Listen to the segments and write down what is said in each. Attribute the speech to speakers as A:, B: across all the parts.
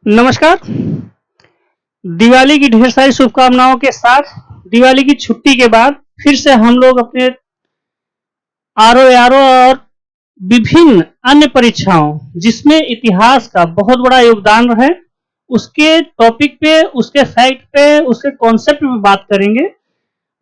A: नमस्कार। दिवाली की ढेर सारी शुभकामनाओं के साथ दिवाली की छुट्टी के बाद फिर से हम लोग अपने आरओ और विभिन्न अन्य परीक्षाओं जिसमें इतिहास का बहुत बड़ा योगदान है उसके टॉपिक पे, उसके फैक्ट पे, उसके कॉन्सेप्ट पे बात करेंगे।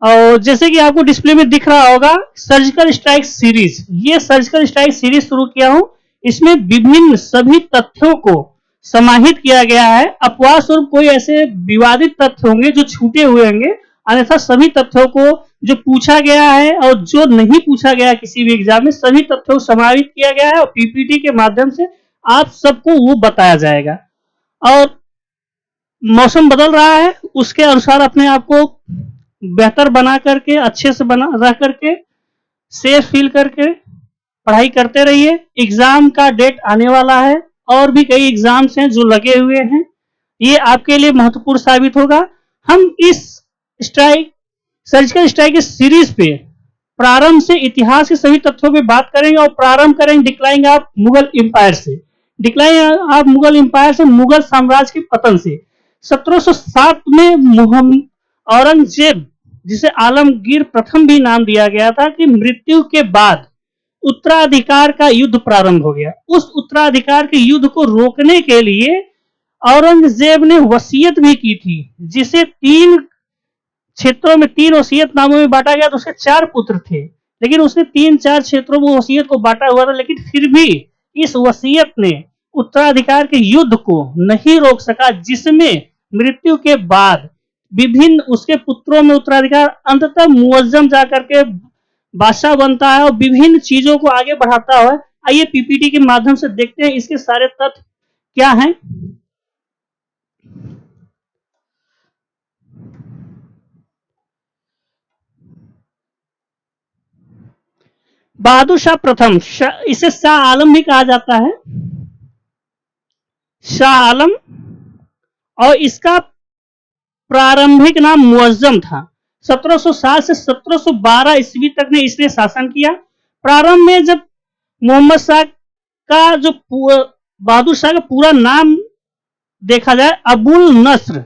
A: और जैसे कि आपको डिस्प्ले में दिख रहा होगा सर्जिकल स्ट्राइक सीरीज, ये सर्जिकल स्ट्राइक सीरीज शुरू किया हूं। इसमें विभिन्न सभी तथ्यों को समाहित किया गया है। अपवाद स्वरूप कोई ऐसे विवादित तथ्य होंगे जो छूटे हुए होंगे, अन्यथा सभी तथ्यों को जो पूछा गया है और जो नहीं पूछा गया किसी भी एग्जाम में, सभी तथ्यों को समाहित किया गया है और पीपीटी के माध्यम से आप सबको वो बताया जाएगा। और मौसम बदल रहा है, उसके अनुसार अपने आप को बेहतर बना करके, अच्छे से बना रह करके, सेफ फील करके पढ़ाई करते रहिए। एग्जाम का डेट आने वाला है और भी कई एग्जाम्स हैं जो लगे हुए हैं, ये आपके लिए महत्वपूर्ण साबित होगा। हम इस सर्जिकल स्ट्राइक की सीरीज पे प्रारंभ से इतिहास के सभी तथ्यों पे बात करेंगे और प्रारंभ करेंगे डिक्लाइन ऑफ मुगल एम्पायर से। डिक्लाइन ऑफ मुगल एम्पायर से, मुगल साम्राज्य के पतन से। 1707 में औरंगजेब, जिसे आलमगीर प्रथम भी नाम दिया गया था, कि मृत्यु के बाद उत्तराधिकार का युद्ध प्रारंभ हो गया। उस उत्तराधिकार के युद्ध को रोकने के लिए औरंगजेब ने वसीयत भी की थी, जिसे 3 क्षेत्रों में, 3 वसीयतनामों में बांटा गया। तो उसके 4 पुत्र थे, लेकिन उसने 3-4 क्षेत्रों में वसीयत को बांटा हुआ था, लेकिन फिर भी इस वसीयत ने उत्तराधिकार के युद्ध को नहीं रोक सका, जिसमें मृत्यु के बाद विभिन्न उसके पुत्रों में उत्तराधिकार अंततः मुअज्जम जाकर के बादशाह बनता है और विभिन्न चीजों को आगे बढ़ाता है। आइए पीपीटी के माध्यम से देखते हैं इसके सारे तथ्य क्या हैं। बहादुर शाह प्रथम, इसे शाह आलम भी कहा जाता है, शाह आलम, और इसका प्रारंभिक नाम मुअज्जम था। 1707 से 1712 ईस्वी तक ने इसने शासन किया। प्रारंभ में जब मोहम्मद शाह का जो बहादुर शाह का पूरा नाम देखा जाए, अबुल नस्र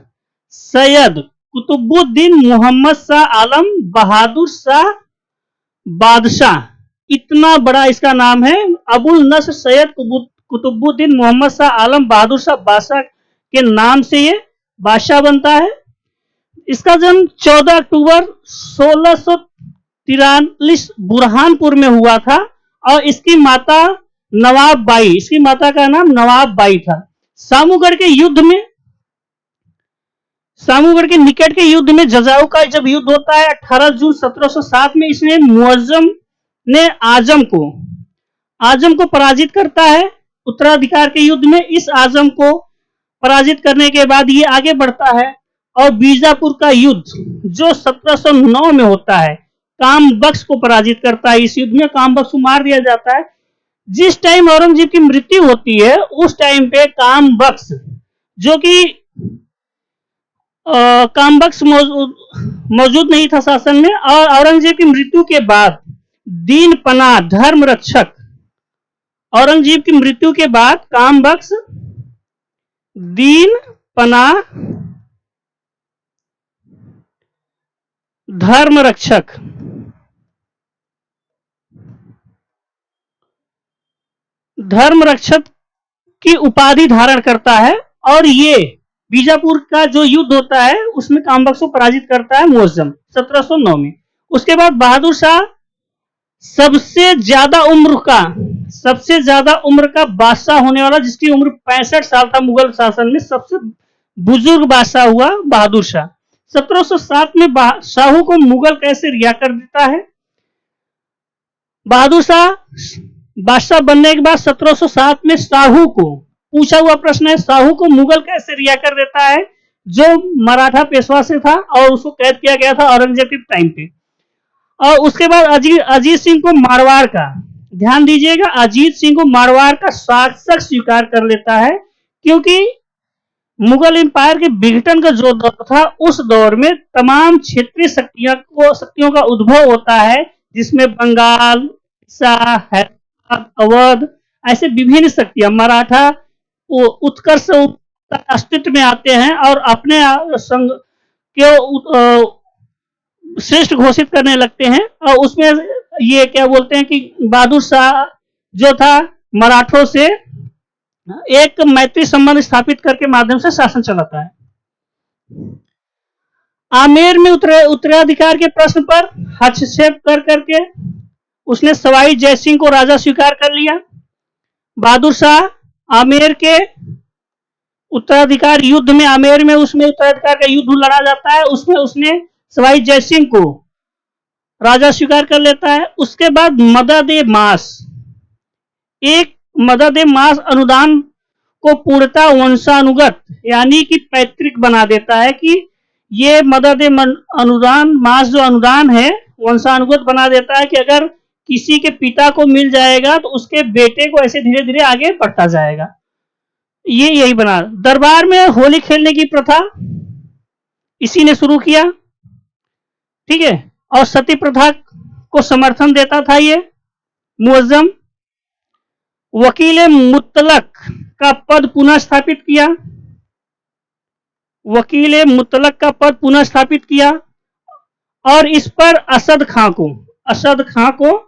A: सैयद कुतुबुद्दीन मोहम्मद शाह आलम बहादुर शाह बादशाह, इतना बड़ा इसका नाम है। अबुल नस्र सैयद कुतुबुद्दीन मोहम्मद शाह आलम बहादुर शाह बादशाह के नाम से ये बादशाह बनता है। इसका जन्म 14 अक्टूबर 1643 बुरहानपुर में हुआ था और इसकी माता नवाब बाई, इसकी माता का नाम नवाब बाई था। सामूगढ़ के युद्ध में, सामूगढ़ के निकट के युद्ध में, जजाऊ का जब युद्ध होता है 18 जून 1707 में, इसमें मुअज्जम ने आजम को पराजित करता है उत्तराधिकार के युद्ध में। इस आजम को पराजित करने के बाद ये आगे बढ़ता है और बीजापुर का युद्ध जो 1709 में होता है, काम बख्श को पराजित करता है। इस युद्ध में काम बख्श को मार दिया जाता है। जिस टाइम औरंगजेब की मृत्यु होती है उस टाइम पे काम बख्श, जो कि काम बख्श मौजूद नहीं था शासन में, और औरंगजेब की मृत्यु के बाद दीन पनाह धर्म रक्षक, औरंगजेब की मृत्यु के बाद काम बख्श दीन पनाह धर्म रक्षक की उपाधि धारण करता है और ये बीजापुर का जो युद्ध होता है उसमें काम बख्श को पराजित करता है मुअज्जम 1709 में। उसके बाद बहादुर शाह सबसे ज्यादा उम्र का बादशाह होने वाला, जिसकी उम्र 65 साल था, मुगल शासन में सबसे बुजुर्ग बादशाह हुआ बहादुर शाह। 1707 में शाहू को मुगल कैसे रिहा कर देता है। बहादुर शाह बादशाह बनने के बाद 1707 में शाहू को पूछा हुआ प्रश्न है, शाहू को मुगल कैसे रिहा कर देता है, जो मराठा पेशवा से था और उसको कैद किया गया था औरंगजेब के टाइम पे। और उसके बाद अजीत सिंह को मारवाड़ का, ध्यान दीजिएगा, अजीत सिंह को मारवाड़ का शासक स्वीकार कर लेता है, क्योंकि मुगल एम्पायर के विघटन का जो दौर था उस दौर में तमाम क्षेत्रीय शक्तियों का उद्भव होता है, जिसमें बंगाल, हैदराबाद, अवध, ऐसे विभिन्न शक्तियां, मराठा उत्कर्ष अस्तित्व में आते हैं और अपने संग के श्रेष्ठ घोषित करने लगते हैं। और उसमें ये क्या बोलते हैं कि बहादुर शाह जो था मराठों से एक मैत्री संबंध स्थापित करके माध्यम से शासन चलाता है। आमेर में उत्तराधिकार के प्रश्न पर हस्तक्षेप कर करके उसने सवाई जयसिंह को राजा स्वीकार कर लिया। बहादुर शाह आमेर के उत्तराधिकार युद्ध में, आमेर में उसमें उत्तराधिकार का युद्ध लड़ा जाता है, उसमें उसने सवाई जयसिंह को राजा स्वीकार कर लेता है। उसके बाद मदद-ए-मास, एक मदद-ए-मास अनुदान को पूर्णतः वंशानुगत यानी कि पैतृक बना देता है कि ये अनुदान मास जो अनुदान है वंशानुगत बना देता है कि अगर किसी के पिता को मिल जाएगा तो उसके बेटे को ऐसे धीरे धीरे आगे बढ़ता जाएगा। ये यही बना। दरबार में होली खेलने की प्रथा इसी ने शुरू किया, ठीक है। और सती प्रथा को समर्थन देता था ये मुअज्जम। वकील मुतलक का पद पुनः स्थापित किया, वकील मुतलक का पद पुनः स्थापित किया। और इस पर असद खां को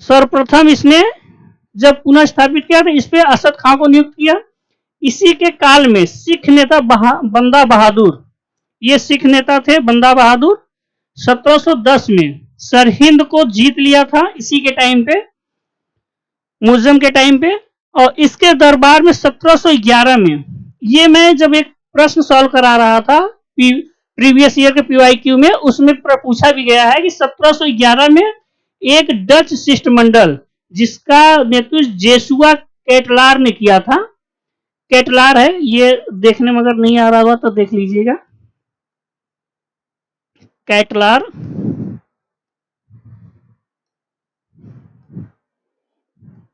A: सर्वप्रथम इसने जब पुनः स्थापित किया तो इस पे असद खां को नियुक्त किया। इसी के काल में सिख नेता बंदा बहादुर, ये सिख नेता थे बंदा बहादुर, 1710 में सरहिंद को जीत लिया था इसी के टाइम पे, मुअज्जम के टाइम पे। और इसके दरबार में 1711 में, ये मैं जब एक प्रश्न सॉल्व करा रहा था प्रीवियस ईयर के पीवाईक्यू में, उसमें पूछा भी गया है कि 1711 में एक डच शिष्टमंडल जिसका नेतृत्व जेसुआ कैटलार ने किया था, कैटलार है, ये देखने में अगर नहीं आ रहा होगा तो देख लीजिएगा, कैटलार,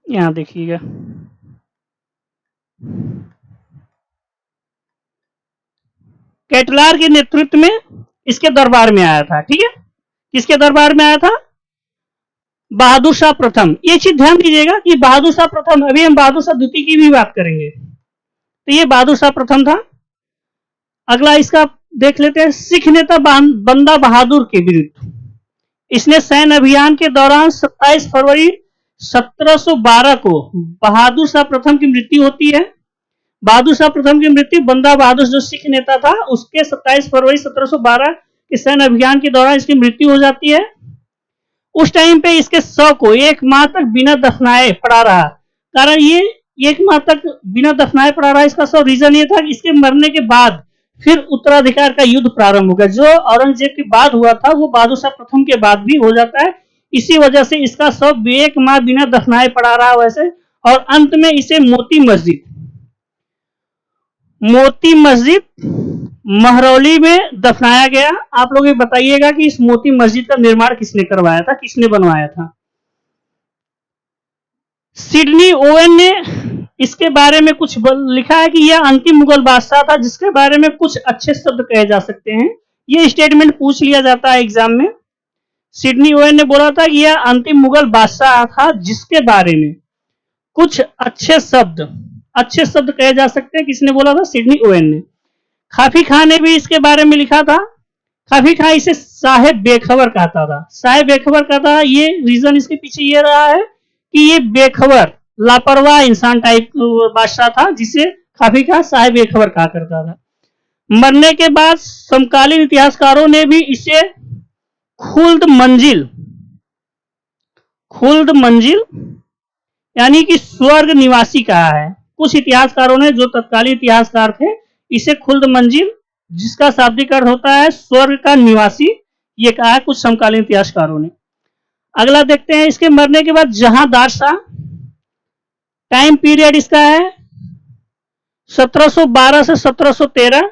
A: यहां देखिएगा, कैटलार के नेतृत्व में इसके दरबार में आया था, ठीक है। किसके दरबार में आया था? बहादुर शाह प्रथम। ये चीज ध्यान दीजिएगा कि बहादुर शाह प्रथम, अभी हम बहादुर शाह द्वितीय की भी बात करेंगे, तो ये बहादुर शाह प्रथम था। अगला इसका देख लेते हैं, सिख नेता बंदा बहादुर के विरुद्ध इसने सैन्य अभियान के दौरान 27 फरवरी 1712 को बहादुर शाह प्रथम की मृत्यु होती है। बहादुर शाह प्रथम की मृत्यु बंदा बहादुर जो सिख नेता था उसके 27 फरवरी 1712 के सैन्य अभियान के दौरान इसकी मृत्यु हो जाती है। उस टाइम पे इसके शव को 1 माह तक बिना दफनाए पड़ा रहा। कारण ये 1 माह तक बिना दफनाए पड़ा रहा, इसका सब रीजन ये था कि इसके मरने के बाद फिर उत्तराधिकार का युद्ध प्रारंभ हो गया। जो औरंगजेब के बाद हुआ था वो बहादुर शाह प्रथम के बाद भी हो जाता है। इसी वजह से इसका शव 1 माह बिना दफनाए पड़ा रहा वैसे। और अंत में इसे मोती मस्जिद महरौली में दफनाया गया। आप लोग ये बताइएगा कि इस मोती मस्जिद का निर्माण किसने करवाया था, किसने बनवाया था? सिडनी ओवेन ने इसके बारे में कुछ लिखा है कि यह अंतिम मुगल बादशाह था जिसके बारे में कुछ अच्छे शब्द कहे जा सकते हैं। यह स्टेटमेंट पूछ लिया जाता है एग्जाम में। सिडनी ओवेन ने बोला था कि यह अंतिम मुगल बादशाह था जिसके बारे में कुछ अच्छे शब्द कहे जा सकते हैं। किसने बोला था? सिडनी ओवेन ने। काफी खां ने भी इसके बारे में लिखा था। काफी खां इसे साहेब बेखबर कहता था। साहेब बेखबर कहता था, ये रीजन इसके पीछे ये रहा है कि ये बेखबर लापरवाह इंसान टाइप बादशाह था जिसे काफी खां साहेब बेखबर कहा करता था। मरने के बाद समकालीन इतिहासकारों ने भी इसे खुल्द मंजिल यानी कि स्वर्ग निवासी कहा है। कुछ इतिहासकारों ने, जो तत्कालीन इतिहासकार थे, इसे खुल्द मंजिल जिसका शाब्दिक अर्थ होता है स्वर्ग का निवासी, ये कहा है कुछ समकालीन इतिहासकारों ने। अगला देखते हैं, इसके मरने के बाद जहांदार शाह, टाइम पीरियड इसका है 1712 से 1713।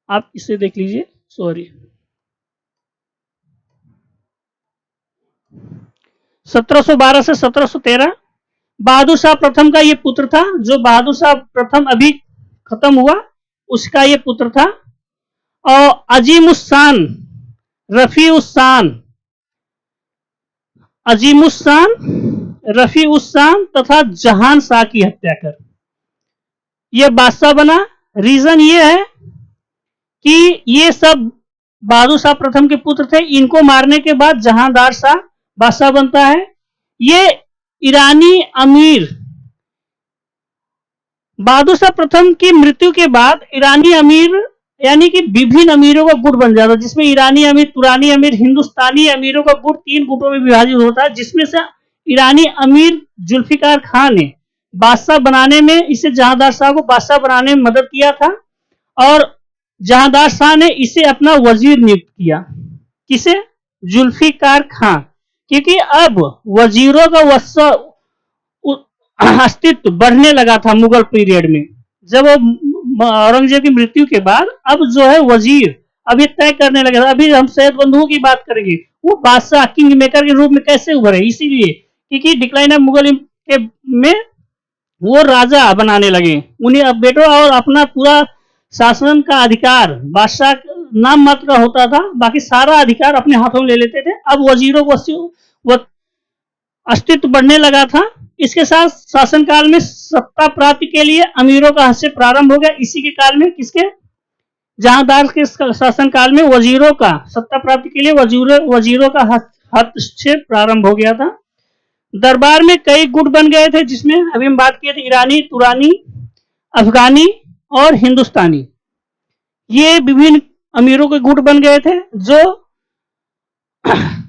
A: आप इसे देख लीजिए, सॉरी 1712 से 1713। बहादुर शाह प्रथम का ये पुत्र था, जो बहादुर शाह प्रथम अभी खत्म हुआ उसका ये पुत्र था। और अजीमुस्सान रफी उस शाम तथा जहान शाह की हत्या कर। यह बादशाह बना। रीजन ये है कि ये सब बहादुर शाह प्रथम के पुत्र थे। इनको मारने के बाद जहांदार शाह बादशाह बनता है। ये ईरानी अमीर बहादुर शाह प्रथम की मृत्यु के बाद ईरानी अमीर यानी कि विभिन्न अमीरों का गुट बन जाता है, जिसमें ईरानी अमीर, तुरानी अमीर, हिंदुस्तानी अमीरों का गुट 3 गुटों में विभाजित होता है, जिसमें से ईरानी अमीर जुल्फिकार खान ने बादशाह बनाने में, इसे जहांदार शाह को बादशाह बनाने में मदद किया था और जहांदार शाह ने इसे अपना वजीर नियुक्त किया। किसे? जुल्फिकार खान। क्योंकि अब वजीरों का अस्तित्व बढ़ने लगा था मुगल पीरियड में। जब औरंगजेब की मृत्यु के बाद अब जो है वजीर अभी तय करने लगे। अभी हम सैयद बंधुओं की बात करेंगे, वो बादशाह किंग मेकर के रूप में कैसे उभरे, इसीलिए क्योंकि डिक्लाइन ऑफ मुगल के में वो राजा बनाने लगे उन्हें अब बेटों, और अपना पूरा शासन का अधिकार बादशाह नाम मात्र का होता था, बाकी सारा अधिकार अपने हाथों में ले लेते थे। अब वजीरों को अस्तित्व बढ़ने लगा था। इसके साथ शासनकाल में सत्ता प्राप्ति के लिए अमीरों का हस्तक्षेप प्रारंभ हो गया। इसी के काल में किसके? जहांदार के शासनकाल में वजीरों का सत्ता प्राप्ति के लिए वजीरों का हस्तक्षेप प्रारंभ हो गया था। दरबार में कई गुट बन गए थे, जिसमें अभी हम बात किए थे ईरानी, तुरानी, अफगानी और हिंदुस्तानी। ये विभिन्न अमीरों के गुट बन गए थे जो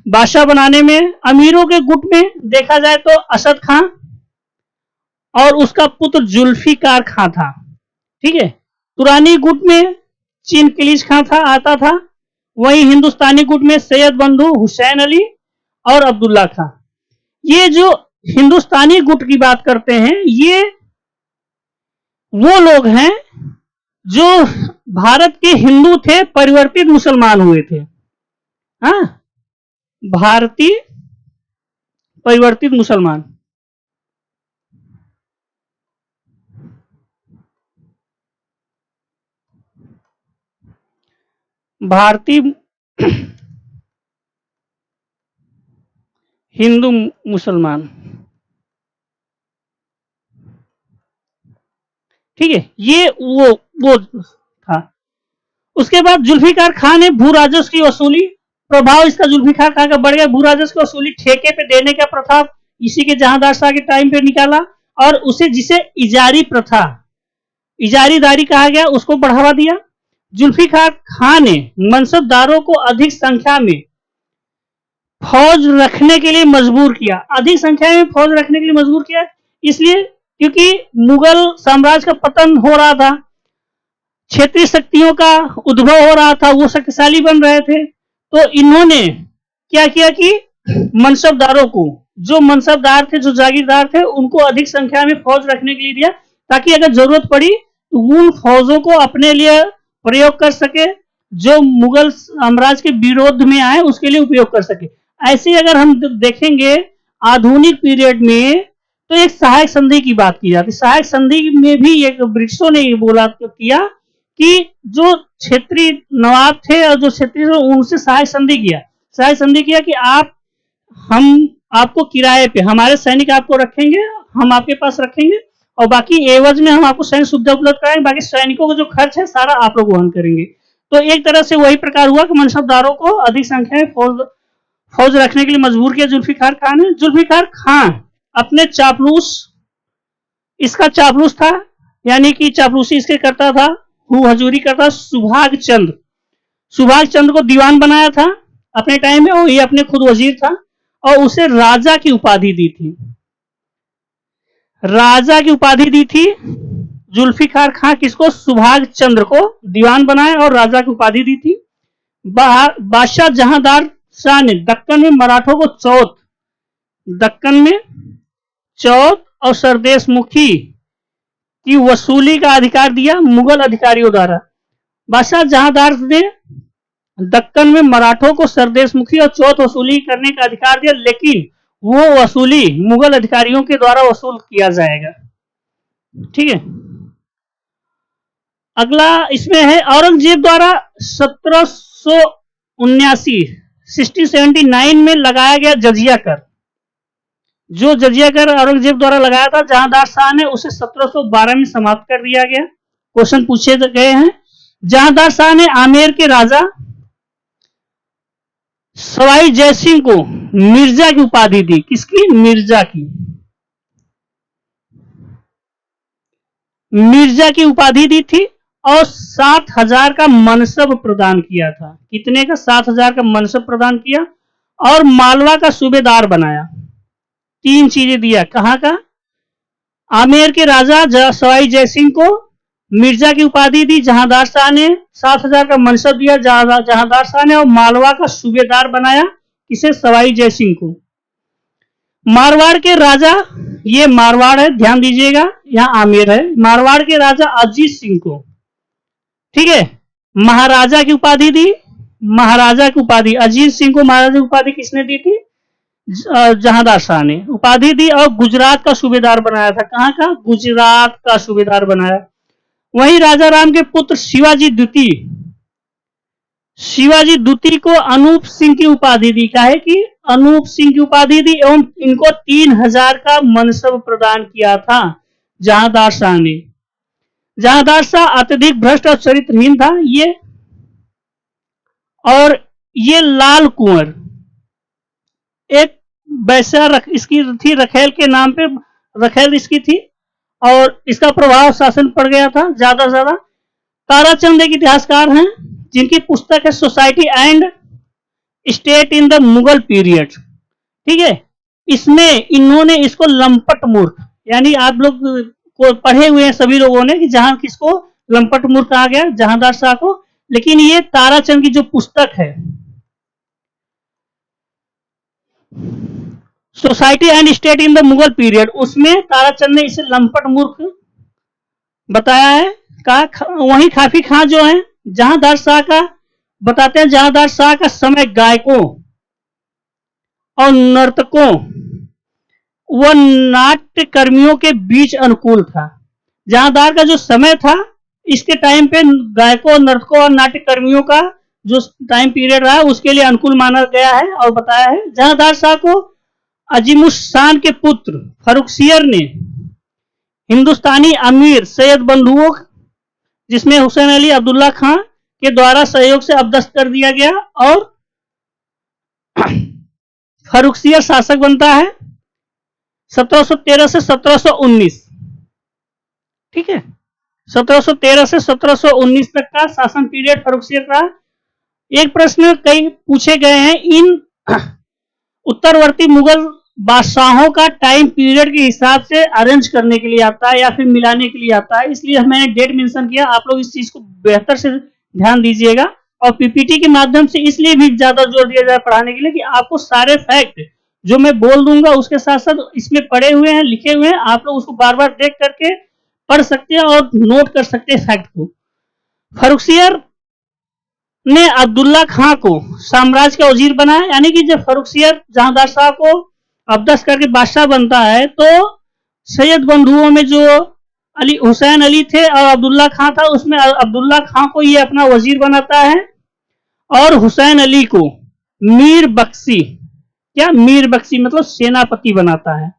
A: बादशाह बनाने में। अमीरों के गुट में देखा जाए तो असद खां और उसका पुत्र जुल्फिकार खां था। ठीक है। तुरानी गुट में चीन किलीज खां आता था। वहीं हिंदुस्तानी गुट में सैयद बंधु, हुसैन अली और अब्दुल्ला खां। ये जो हिंदुस्तानी गुट की बात करते हैं, ये वो लोग हैं जो भारत के हिंदू थे, परिवर्तित मुसलमान हुए थे। हाँ, भारतीय परिवर्तित मुसलमान। भारतीय हिंदू मुसलमान। ठीक है, ये वो था। उसके बाद जुल्फिकार खान ने भू राजस्व की वसूली, प्रभाव इसका जुल्फिकार खान का बढ़ गया। भू राजस्व की वसूली ठेके पे देने का प्रथा इसी के जहांदार शाह के टाइम पे निकाला, और उसे जिसे इजारी प्रथा, इजारीदारी कहा गया, उसको बढ़ावा दिया। जुल्फिकार खान ने मनसबदारों को अधिक संख्या में फौज रखने के लिए मजबूर किया। अधिक संख्या में फौज रखने के लिए मजबूर किया इसलिए क्योंकि मुगल साम्राज्य का पतन हो रहा था, क्षेत्रीय शक्तियों का उद्भव हो रहा था, वो शक्तिशाली बन रहे थे। तो इन्होंने क्या किया कि मनसबदारों को, जो मनसबदार थे, जो जागीरदार थे, उनको अधिक संख्या में फौज रखने के लिए दिया, ताकि अगर जरूरत पड़ी तो उन फौजों को अपने लिए प्रयोग कर सके, जो मुगल साम्राज्य के विरोध में आए उसके लिए उपयोग कर सके। ऐसे अगर हम देखेंगे आधुनिक पीरियड में तो एक सहायक संधि की बात की जाती है। सहायक संधि में भी एक ब्रिटिशों ने ये बोला किया कि जो क्षेत्रीय नवाब थे और जो क्षेत्रीय, उनसे सहायक संधि किया। सहायक संधि किया कि हम आपको किराए पे, हमारे सैनिक आपको रखेंगे, हम आपके पास रखेंगे, और बाकी एवज में हम आपको सैनिक सुविधा उपलब्ध कराएंगे, बाकी सैनिकों का जो खर्च है सारा आप लोग वहन करेंगे। तो एक तरह से वही प्रकार हुआ कि मनसबदारों को अधिक संख्या में फौज रखने के लिए मजबूर किया जुल्फिकार खान ने। जुल्फिकार खान अपने चापलूस, इसका चापलूस था, यानी कि चापलूसी इसके करता था, हजूरी करता। सुभाग चंद को दीवान बनाया था अपने टाइम में, और ये अपने खुद वजीर था, और उसे राजा की उपाधि दी थी। राजा की उपाधि दी थी जुल्फिकार खान किसको? सुभाग चंद्र को दीवान बनाया और राजा की उपाधि दी थी। बादशाह जहांदार शाह ने दक्कन में मराठों को चौथ और सरदेश मुखी की वसूली का अधिकार दिया मुगल अधिकारियों द्वारा। बादशाह जहांदार ने दक्कन में मराठों को सरदेश मुखी और चौथ वसूली करने का अधिकार दिया, लेकिन वो वसूली मुगल अधिकारियों के द्वारा वसूल किया जाएगा। ठीक है। अगला इसमें है औरंगजेब द्वारा 1779 1679 में लगाया गया जजिया कर। जो जजिया कर औरंगजेब द्वारा लगाया था जहांदार शाह ने उसे 1712 में समाप्त कर दिया गया। क्वेश्चन पूछे गए हैं, जहांदार शाह ने आमेर के राजा सवाई जयसिंह को मिर्जा की उपाधि दी। किसकी? मिर्जा की। मिर्जा की उपाधि दी थी और 7,000 का मनसब प्रदान किया था। कितने का? 7,000 का मनसब प्रदान किया और मालवा का सूबेदार बनाया। 3 चीजें दिया। कहां का? आमेर के राजा सवाई जयसिंह को मिर्जा की उपाधि दी, जहांदार शाह ने 7,000 का मनसब दिया जहांदार शाह ने, और मालवा का सूबेदार बनाया। किसे? सवाई जयसिंह को। मारवाड़ के राजा, ये मारवाड़ है, ध्यान दीजिएगा, यहां आमेर है। मारवाड़ के राजा अजीत सिंह को, ठीक है, महाराजा की उपाधि दी। महाराजा की उपाधि अजीत सिंह को महाराजा की उपाधि किसने दी थी? जहांदार शाह ने उपाधि दी और गुजरात का सूबेदार बनाया था। कहां का? गुजरात का सूबेदार बनाया। वहीं राजा राम के पुत्र शिवाजी द्वितीय को अनूप सिंह की उपाधि दी। क्या है कि अनूप सिंह की उपाधि दी एवं इनको 3,000 का मनसब प्रदान किया था जहांदार शाह ने। जहांदार शाह अत्यधिक भ्रष्ट और चरित्रहीन था ये, और ये लाल कुंवर एक वैसा इसकी थी, रखेल के नाम पे रखेल इसकी थी, और इसका प्रभाव शासन पड़ गया था ज्यादा से ज्यादा। ताराचंद एक इतिहासकार हैं जिनकी पुस्तक है society and state in the Mughal period, ठीक है। इसमें इन्होंने इसको लंपट मूर्ख, यानी आप लोग को पढ़े हुए हैं सभी लोगों ने कि जहां किसको लंपट मूर्ख कहा गया? जहांदार शाह को। लेकिन ये ताराचंद की जो पुस्तक है society and state in the Mughal period, उसमें ताराचंद ने इसे लंपट मूर्ख बताया है। वहीं काफी खां जो है जहांदार शाह का बताते हैं, जहांदार शाह का समय गायकों और नर्तकों व नाट्य कर्मियों के बीच अनुकूल था। जहांदार का जो समय था, इसके टाइम पे गायकों, नर्तकों और नाट्य कर्मियों का जो टाइम पीरियड रहा उसके लिए अनुकूल माना गया है और बताया है। जहांदार शाह को अजीमुशान के पुत्र फर्रुखसियर ने हिंदुस्तानी अमीर सैयद बंधुओं, जिसमें हुसैन अली अब्दुल्ला खां के द्वारा सहयोग से अपदस्थ कर दिया गया, और फर्रुखसियर शासक बनता है 1713 से 1719, ठीक है। 1713 से 1719 तक का शासन पीरियड फर्रुखसियर का। एक प्रश्न कई पूछे गए हैं, इन उत्तरवर्ती मुगल बादशाहों का टाइम पीरियड के हिसाब से अरेंज करने के लिए आता है या फिर मिलाने के लिए आता है, इसलिए मैंने डेट मेंशन किया। आप लोग इस चीज को बेहतर से ध्यान दीजिएगा, और पीपीटी के माध्यम से इसलिए भी ज्यादा जोर दिया जाए पढ़ाने के लिए कि आपको सारे फैक्ट जो मैं बोल दूंगा उसके साथ साथ इसमें पढ़े हुए हैं, लिखे हुए हैं, आप लोग उसको बार बार देख करके पढ़ सकते हैं और नोट कर सकते हैं फैक्ट को। फर्रुखसियर ने अब्दुल्ला खां को साम्राज्य का वजीर बनाया, यानी कि जब फर्रुखसियर जहांदार शाह को अपदस्थ करके बादशाह बनता है, तो सैयद बंधुओं में जो हुसैन अली थे और अब्दुल्ला खां था, उसमें अब्दुल्ला खां को ये अपना वजीर बनाता है और हुसैन अली को मीर बख्शी, क्या मीर बख्शी मतलब सेनापति बनाता है,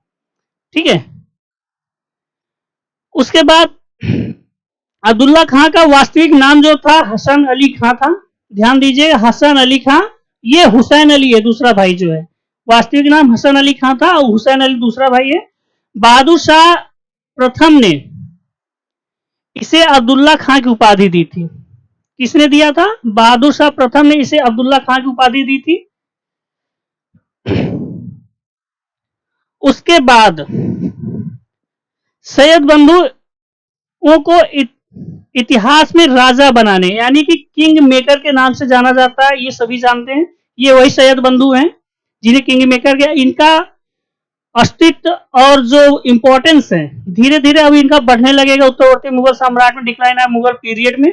A: ठीक है। उसके बाद अब्दुल्ला खां का वास्तविक नाम जो था हसन अली खां था, ध्यान दीजिएगा, हसन अली खां। ये हुसैन अली है दूसरा भाई जो है, वास्तविक नाम हसन अली खां था और हुसैन अली दूसरा भाई है। बहादुर शाह प्रथम ने इसे अब्दुल्ला खां की उपाधि दी थी। किसने दिया था? बहादुर शाह प्रथम ने इसे अब्दुल्ला खां की उपाधि दी थी। उसके बाद सैयद बंधुओं को इतिहास में राजा बनाने, यानी कि किंग मेकर के नाम से जाना जाता है, ये सभी जानते हैं। ये वही सैयद बंधु हैं जिन्हें किंग मेकर के, इनका अस्तित्व और जो इंपॉर्टेंस है धीरे धीरे अब इनका बढ़ने लगेगा उत्तरवर्ती मुगल सम्राट में, डिक्लाइन है मुगल पीरियड में।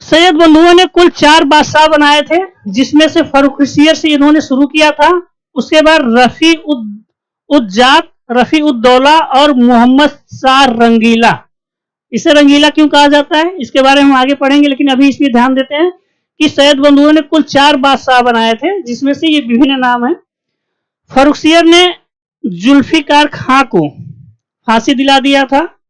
A: सैयद बंधुओं ने कुल 4 बादशाह बनाए थे, जिसमें से फर्रुखसियर से इन्होंने शुरू किया था। उसके बाद रफी उद्दौला और मोहम्मद शाह रंगीला। इसे रंगीला क्यों कहा जाता है इसके बारे में हम आगे पढ़ेंगे, लेकिन अभी इसमें ध्यान देते हैं कि सैयद बंधुओं ने कुल 4 बादशाह बनाए थे, जिसमें से ये विभिन्न नाम है। फर्रुखसियर ने जुल्फिकार खां को फांसी दिला दिया था।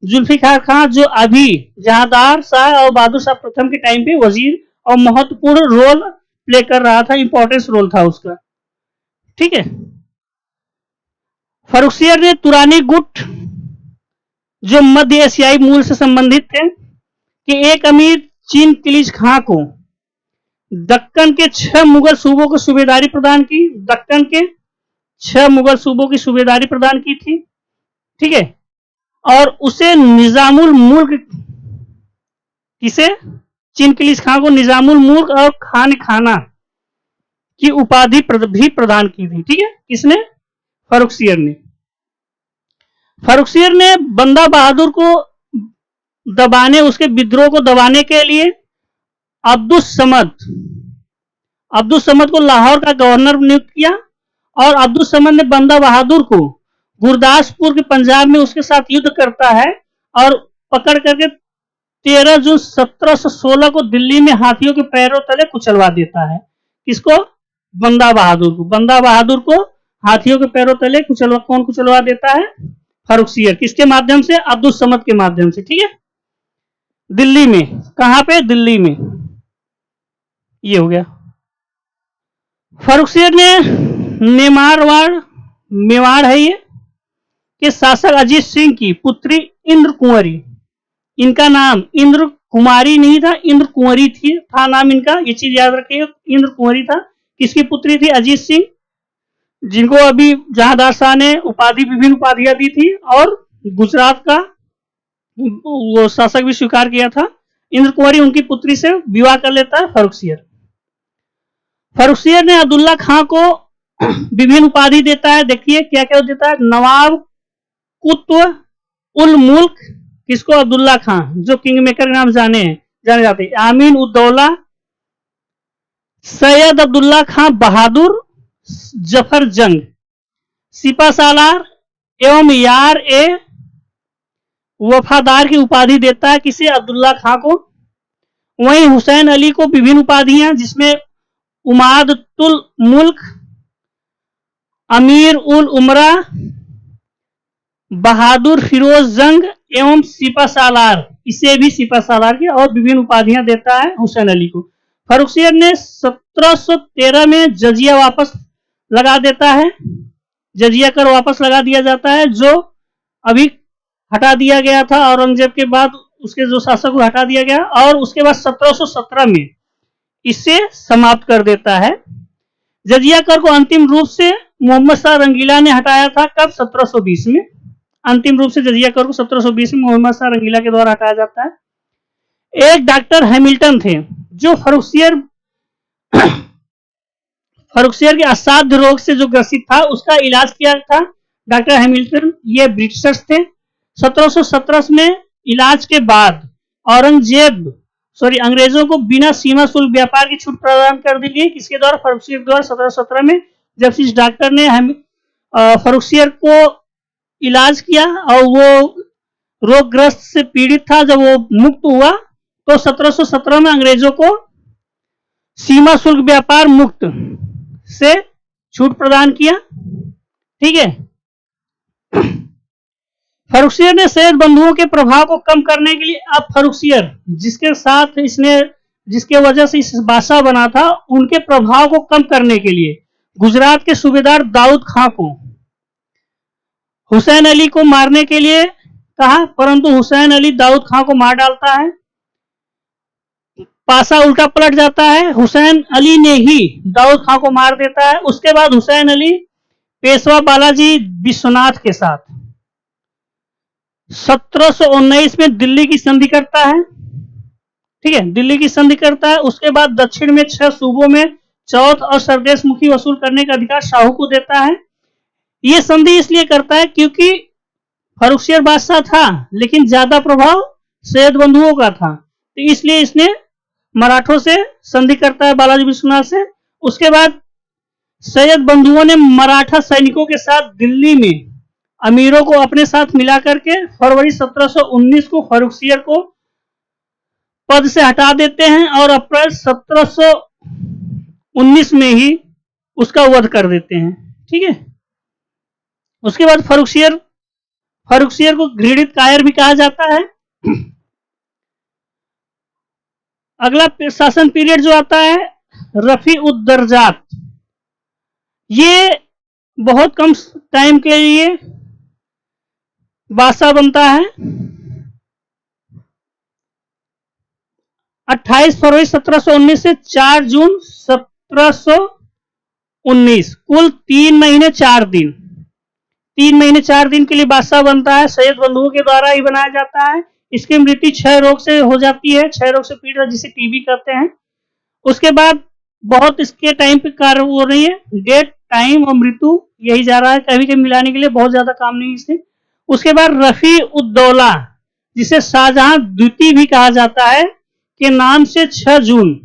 A: जुल्फिकार खां जो अभी जहांदार शाह और बहादुर शाह प्रथम के टाइम पे वजीर और महत्वपूर्ण रोल प्ले कर रहा था, इंपॉर्टेंस रोल था उसका। ठीक है। फर्रुखसियर ने तुरानी गुट जो मध्य एशियाई मूल से संबंधित थे कि एक अमीर चीन किलिच खां को दक्कन के 6 मुगल सूबों को सूबेदारी प्रदान की। दक्कन के 6 मुगल सूबों की सूबेदारी प्रदान की थी। ठीक है। और उसे निजामुल मुल्क, किसे? चीन किलिच खां को निजामुल मुल्क और खान खाना की उपाधि भी प्रदान की थी। ठीक है। किसने? फर्रुखसियर ने। फर्रुखसियर ने बंदा बहादुर को दबाने, उसके विद्रोह को दबाने के लिए अब्दुस समद को लाहौर का गवर्नर नियुक्त किया और अब्दुस समद ने बंदा बहादुर को गुरदासपुर के पंजाब में उसके साथ युद्ध करता है और पकड़ करके 13 जून 1716 को दिल्ली में हाथियों के पैरों तले कुचलवा देता है। किसको? बंदा बहादुर को। बंदा बहादुर को हाथियों के पैरों तले कौन कुचलवा देता है? फर्रुखसियर। किसके माध्यम से? अब्दुस समद के माध्यम से। ठीक है। दिल्ली में। कहां पे? दिल्ली में। ये हो गया। फर्रुखसियर ने मेवाड़ है ये कि शासक अजीत सिंह की पुत्री इंद्र कुंवरी, इनका नाम इंद्र कुमारी नहीं था, इंद्र कुंवरी था नाम इनका, ये चीज याद रखिए, इंद्र कुंवरी था। किसकी पुत्री थी? अजीत सिंह, जिनको अभी जहांदार शाह ने विभिन्न उपाधियां दी थी और गुजरात का वो शासक भी स्वीकार किया था। इंद्र कुंवरी उनकी पुत्री से विवाह कर लेता है फर्रुखसियर। फर्रुखसियर ने अब्दुल्ला खां को विभिन्न उपाधि देता है। देखिए क्या क्या देता है। नवाब कुतुब उल मुल्क, किसको? अब्दुल्ला खां, जो किंग मेकर के नाम जाने जाते हैं। आमीन उद्दौला, सैयद अब्दुल्ला खां बहादुर, जफर जंग, सिपा सालार एवं यार ए वफादार की उपाधि देता है। किसे? अब्दुल्ला खां को। वहीं हुसैन अली को विभिन्न उपाधियां, जिसमें उमादतुल मुल्क, अमीर उल उमरा, बहादुर फिरोज जंग एवं सिपा सालार, इसे भी सिपा सालार की और विभिन्न उपाधियां देता है हुसैन अली को। फर्रुखसियर ने 1713 में जजिया वापस लगा देता है। जजिया कर वापस लगा दिया जाता है, जो अभी हटा दिया गया था औरंगजेब के बाद, उसके जो शासक को हटा दिया गया, और उसके बाद 1717 में इसे समाप्त कर देता है। जजिया कर को अंतिम रूप से मोहम्मद शाह रंगीला ने हटाया था। कब? 1720 में। अंतिम रूप से जजिया कर को 1720 में मोहम्मद शाह रंगीला के द्वारा हटाया जाता है। एक डॉक्टर हैमिल्टन थे जो फर्रुखसियर के असाध्य रोग से जो ग्रसित था, उसका इलाज किया था डॉक्टर हैमिल्टन। ये ब्रिटिशर्स थे। 1717 में इलाज के बाद अंग्रेजों को बिना सीमा शुल्क व्यापार की छूट प्रदान कर दी गई। किसके द्वारा? फर्रुखसियर के द्वारा 1717 में, जब इस डॉक्टर ने फर्रुखसियर को इलाज किया और वो रोगग्रस्त से पीड़ित था, जब वो मुक्त हुआ तो 1717 में अंग्रेजों को सीमा शुल्क व्यापार मुक्त से छूट प्रदान किया। ठीक है। फर्रुखसियर ने सैयद बंधुओं के प्रभाव को कम करने के लिए, अब फर्रुखसियर जिसके वजह से इस बादशाह बना था, उनके प्रभाव को कम करने के लिए गुजरात के सूबेदार दाऊद खां को हुसैन अली को मारने के लिए कहा, परंतु हुसैन अली दाऊद खां को मार डालता है। पासा उल्टा पलट जाता है। हुसैन अली ने ही दाऊद खां को मार देता है। उसके बाद हुसैन अली पेशवा बालाजी विश्वनाथ के साथ 1719 में दिल्ली की संधि करता है। ठीक है। दिल्ली की संधि करता है। उसके बाद दक्षिण में 6 सूबों में चौथ और सरदेश मुखी वसूल करने का अधिकार शाहू को देता है। यह संधि इसलिए करता है क्योंकि फर्रुखसियर बादशाह था, लेकिन ज्यादा प्रभाव सैयद बंधुओं का था, तो इसलिए इसने मराठों से संधि करता है, बालाजी विश्वनाथ से। उसके बाद सैयद बंधुओं ने मराठा सैनिकों के साथ दिल्ली में अमीरों को अपने साथ मिला करके फरवरी 1719 को फर्रुखसियर को पद से हटा देते हैं और अप्रैल 1719 में ही उसका वध कर देते हैं। ठीक है। उसके बाद फर्रुखसियर को घृणित कायर भी कहा जाता है। अगला शासन पीरियड जो आता है रफी उद दर्जात, ये बहुत कम टाइम के लिए बादशाह बनता है। 28 फरवरी 1719 से 4 जून 1719, कुल 3 महीने 4 दिन, 3 महीने 4 दिन के लिए बादशाह बनता है। सैयद बंधुओं के द्वारा ही बनाया जाता है। इसकी मृत्यु क्षय रोग से हो जाती है, क्षय रोग से पीड़ित, जिसे टीबी कहते हैं। उसके बाद बहुत इसके टाइम पे कार्य हो रही है, डेट, टाइम और मृत्यु यही जा रहा है, कभी कभी मिलाने के लिए, बहुत ज्यादा काम नहीं इससे। उसके बाद रफी उद दौला, जिसे शाहजहां द्वितीय भी कहा जाता है, के नाम से 6 जून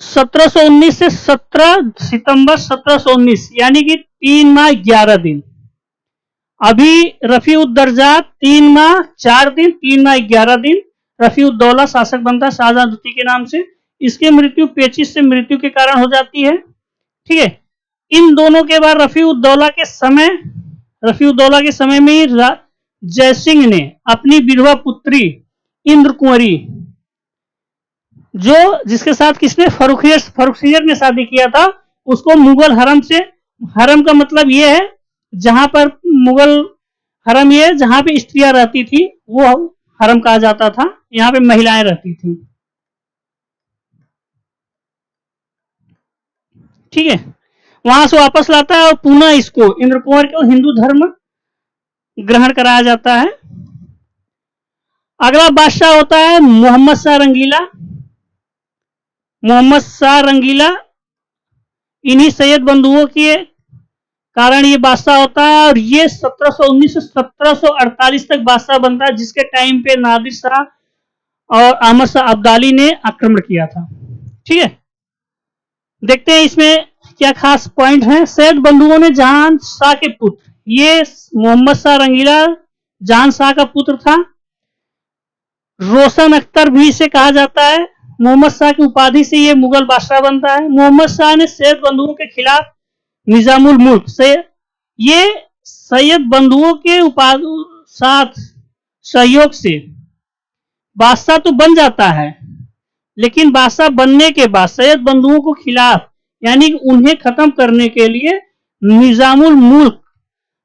A: 1719 से 17 सितंबर 1719, यानी कि 3 माह 11 दिन। अभी रफी उद दर्जात 3 माह 4 दिन, 3 माह 11 दिन रफी उद दौला शासक बनता है शाहजहां द्वितीय के नाम से। इसकी मृत्यु पेचिश से मृत्यु के कारण हो जाती है। ठीक है। इन दोनों के बाद रफी उद दौला के समय में ही जयसिंह ने अपनी विधवा पुत्री इंद्र कुंवरी, जिसके साथ किसने, फर्रुखसियर ने शादी किया था, उसको मुगल हरम से, हरम का मतलब ये है जहां पर मुगल हरम, ये जहां पे स्त्रियां रहती थी वो हरम कहा जाता था, यहाँ पे महिलाएं रहती थी। ठीक है। वहां से वापस लाता है और पुनः इसको, इंद्र कुंवर को हिंदू धर्म ग्रहण कराया जाता है। अगला बादशाह होता है मोहम्मद शाह रंगीला। इन्हीं सैयद बंधुओं के कारण ये बादशाह होता है और ये 1719 से 1748 तक बादशाह बनता है, जिसके टाइम पे नादिर शाह और अहमद शाह अब्दाली ने आक्रमण किया था। ठीक है। देखते हैं इसमें क्या खास पॉइंट है। सैयद बंधुओं ने जहां शाह के पुत्र, ये मोहम्मद शाह रंगीला जहां शाह का पुत्र था। रोशन अख्तर भी इसे कहा जाता है। मोहम्मद शाह की उपाधि से ये मुगल बादशाह बनता है। मोहम्मद शाह ने सैयद बंधुओं के खिलाफ निजामुल मुल्क से, ये सैयद बंधुओं के साथ सहयोग से बादशाह तो बन जाता है, लेकिन बादशाह बनने के बाद सैयद बंधुओं को खिलाफ, यानी उन्हें खत्म करने के लिए निजामुल मुल्क,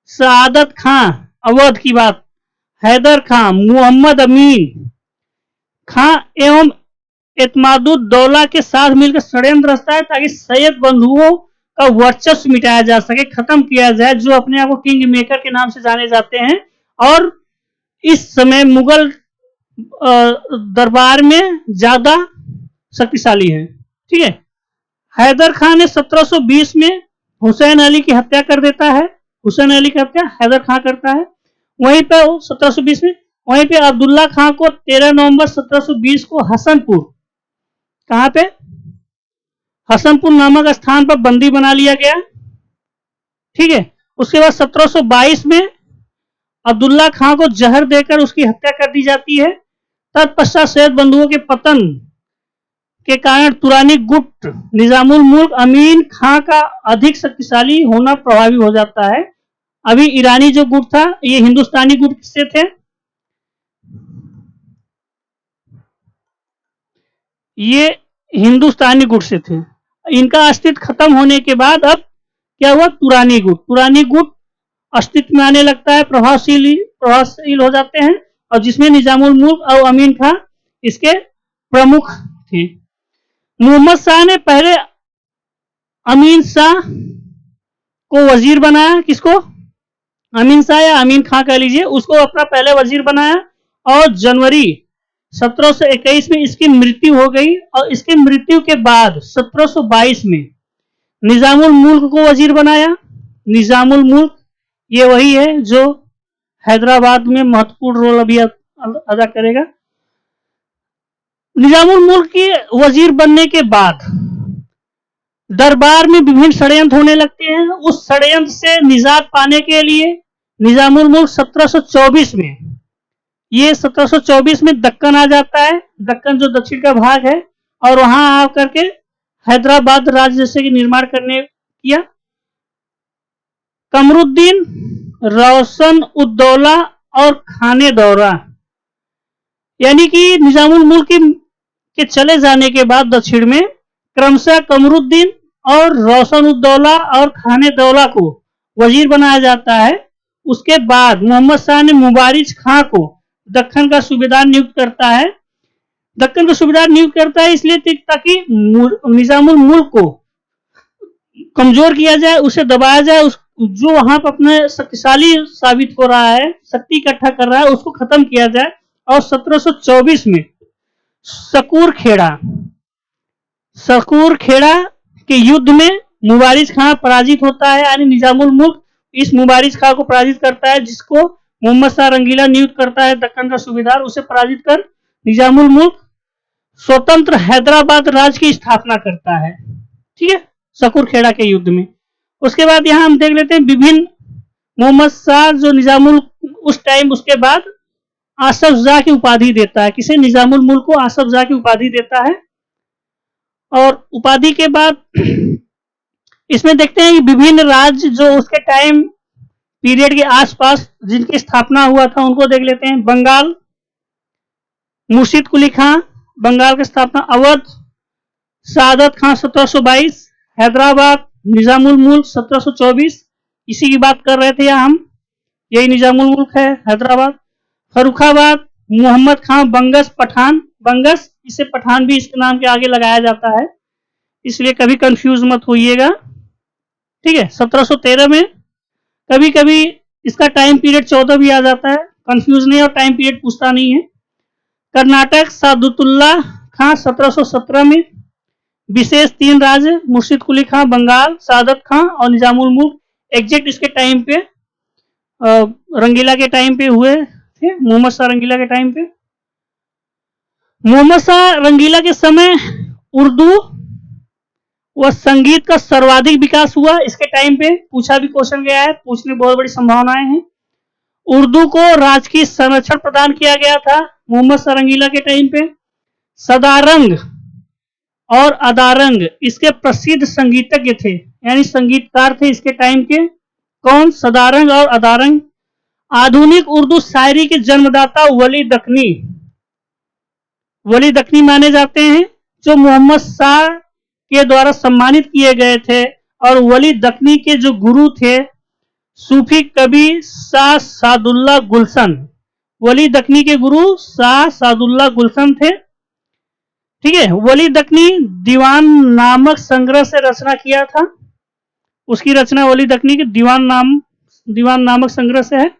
A: सआदत खां अवध की बात, हैदर खां, मोहम्मद अमीन खां एवं एतमादुद्दौला के साथ मिलकर षड्यंत्र रचता है ताकि सैयद बंधुओं का वर्चस्व मिटाया जा सके, खत्म किया जाए, जो अपने आप को किंग मेकर के नाम से जाने जाते हैं और इस समय मुगल दरबार में ज्यादा शक्तिशाली है। ठीक है। हैदर खान ने 1720 में हुसैन अली की हत्या कर देता है। हुसैन अली की हत्या हैदर खान करता है। वहीं पर 1720 में, वहीं पे अब्दुल्ला खान को 13 नवंबर 1720 को हसनपुर, कहां पे, हसनपुर नामक स्थान पर बंदी बना लिया गया। ठीक है। उसके बाद 1722 में अब्दुल्ला खान को जहर देकर उसकी हत्या कर दी जाती है। तत्पश्चात सैयद बंधुओं के पतन के कारण तुरानी गुट निजामुल मुल्क अमीन खां का अधिक शक्तिशाली होना प्रभावी हो जाता है। अभी ईरानी जो गुट था, ये हिंदुस्तानी गुट से थे, ये हिंदुस्तानी गुट से थे। इनका अस्तित्व खत्म होने के बाद अब क्या हुआ, तुरानी गुट अस्तित्व में आने लगता है, प्रभावशील हो जाते हैं, और जिसमें निजामुल मुल्क और अमीन खां इसके प्रमुख थे। मोहम्मद शाह ने पहले अमीन शाह को वजीर बनाया। किसको, अमीन शाह या अमीन खां कह लीजिए, उसको अपना पहले वजीर बनाया और जनवरी 1721 में इसकी मृत्यु हो गई। और इसकी मृत्यु के बाद 1722 में निजामुल मुल्क को वजीर बनाया। निजामुल मुल्क ये वही है जो हैदराबाद में महत्वपूर्ण रोल अभी अदा करेगा। निजामुल मुल्क के वजीर बनने के बाद दरबार में विभिन्न षड्यंत्र होने लगते हैं। उस षड्यंत्र से निजात पाने के लिए निजामुल मुल्क 1724 में ये 1724 में दक्कन आ जाता है, दक्कन जो दक्षिण का भाग है, और वहां आकर के हैदराबाद राज्य जैसे कि निर्माण करने किया। कमरुद्दीन, रोशन उद्दौला और खाने दौरा, यानी कि निजामुल मुल्क के चले जाने के बाद दक्षिण में क्रमशः कमरुद्दीन और रोशन उद्दौला और खाने दौला को वजीर बनाया जाता है। उसके बाद मोहम्मद शाह ने मुबारिज खां को दक्कन का सूबेदार नियुक्त करता है। दक्कन का सूबेदार नियुक्त करता है इसलिए ताकि निजामुल मुल्क को कमजोर किया जाए, उसे दबाया जाए, जो वहां पर अपने शक्तिशाली साबित हो रहा है, शक्ति इकट्ठा कर रहा है, उसको खत्म किया जाए। और 1724 में सकूर खेड़ा के युद्ध में मुबारिज खां पराजित होता है, यानी निजामुल मुल्क इस मुबारिज खां को पराजित करता है, जिसको मोहम्मद शाह रंगीला नियुक्त करता है दक्कन का सूबेदार। उसे पराजित कर निजामुल मुल्क स्वतंत्र हैदराबाद राज्य की स्थापना करता है, ठीक है, सकूर खेड़ा के युद्ध में। उसके बाद यहां हम देख लेते हैं विभिन्न मोहम्मद शाह जो निजामुल उस टाइम उसके बाद आसफ जाह की उपाधि देता है, किसे, निजामुल मुल्क को आसफ जाह की उपाधि देता है। और उपाधि के बाद इसमें देखते हैं कि विभिन्न राज्य जो उसके टाइम पीरियड के आसपास जिनकी स्थापना हुआ था उनको देख लेते हैं। बंगाल, मुर्शिद कुली खां, बंगाल की स्थापना। अवध, सादत खां 1722। हैदराबाद, निजामुल मुल्क 1724। इसी की बात कर रहे थे हम, यही निजामुल मुल्क है हैदराबाद। फर्रुखाबाद, मोहम्मद खां बंगस पठान, बंगस इसे पठान भी इसके नाम के आगे लगाया जाता है, इसलिए कभी कंफ्यूज मत होइएगा, ठीक है। 1713 में कभी कभी इसका टाइम पीरियड 14 भी आ जाता है, कंफ्यूज नहीं, और टाइम पीरियड पूछता नहीं है। कर्नाटक, सादुतुल्लाह खां 1717 में। विशेष 3 राज्य मुर्शिद कुली खां, बंगाल, सादत खां और निजामुल मुल्क, एग्जैक्ट इसके टाइम पे रंगीला के टाइम पे हुए थे, मोहम्मद शाह रंगीला के टाइम पे। मोहम्मद शाह रंगीला के समय उर्दू व संगीत का सर्वाधिक विकास हुआ। इसके टाइम पे पूछा भी क्वेश्चन गया है, पूछने बहुत बड़ी संभावनाएं हैं। उर्दू को राजकीय संरक्षण प्रदान किया गया था मोहम्मद शाह रंगीला के टाइम पे। सदारंग और अदारंग इसके प्रसिद्ध संगीतज्ञ थे, यानी संगीतकार थे इसके टाइम के। कौन, सदारंग और अदारंग। आधुनिक उर्दू शायरी के जन्मदाता वली दखनी माने जाते हैं, जो मोहम्मद शाह के द्वारा सम्मानित किए गए थे। और वली दखनी के जो गुरु थे सूफी कवि शाह सादुल्लाह गुलशन, वली दखनी के गुरु शाह सादुल्लाह गुलशन थे, ठीक है। वली दखनी दीवान नामक संग्रह से रचना किया था, उसकी रचना वली दखनी के दीवान नामक संग्रह से है।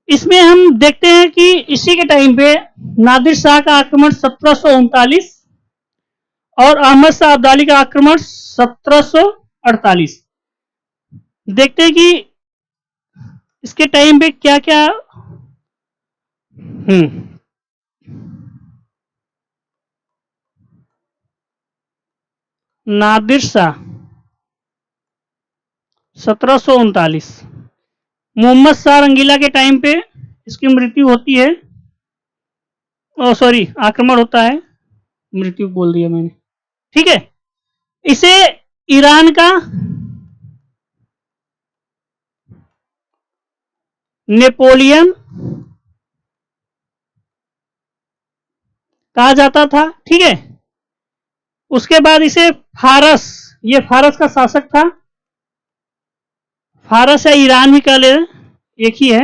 A: इसमें हम देखते हैं कि इसी के टाइम पे नादिर शाह का आक्रमण 1739 और अहमद शाह अब्दाली का आक्रमण 1748। देखते हैं कि इसके टाइम पे क्या क्या नादिर शाह 1739, मोहम्मद शाह रंगीला के टाइम पे इसकी मृत्यु होती है, सॉरी आक्रमण होता है, मृत्यु बोल दिया मैंने, ठीक है। इसे ईरान का नेपोलियन कहा जाता था, ठीक है। उसके बाद इसे फारस, ये फारस का शासक था, फारस या ईरान भी कह ले, एक ही है।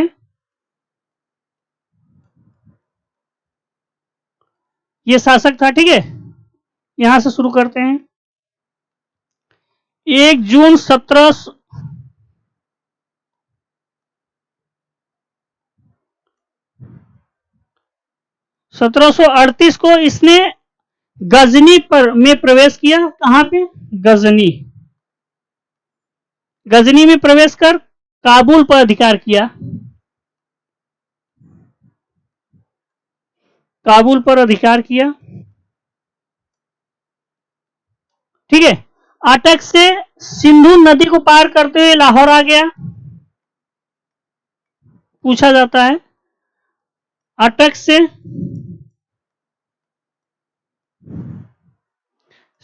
A: ये शासक था, ठीक है। यहां से शुरू करते हैं। 1 जून 1738 को इसने गजनी में प्रवेश किया। कहां पे, गजनी में प्रवेश कर काबुल पर अधिकार किया, काबुल पर अधिकार किया, ठीक है। अटक से सिंधु नदी को पार करते हुए लाहौर आ गया, पूछा जाता है। अटक से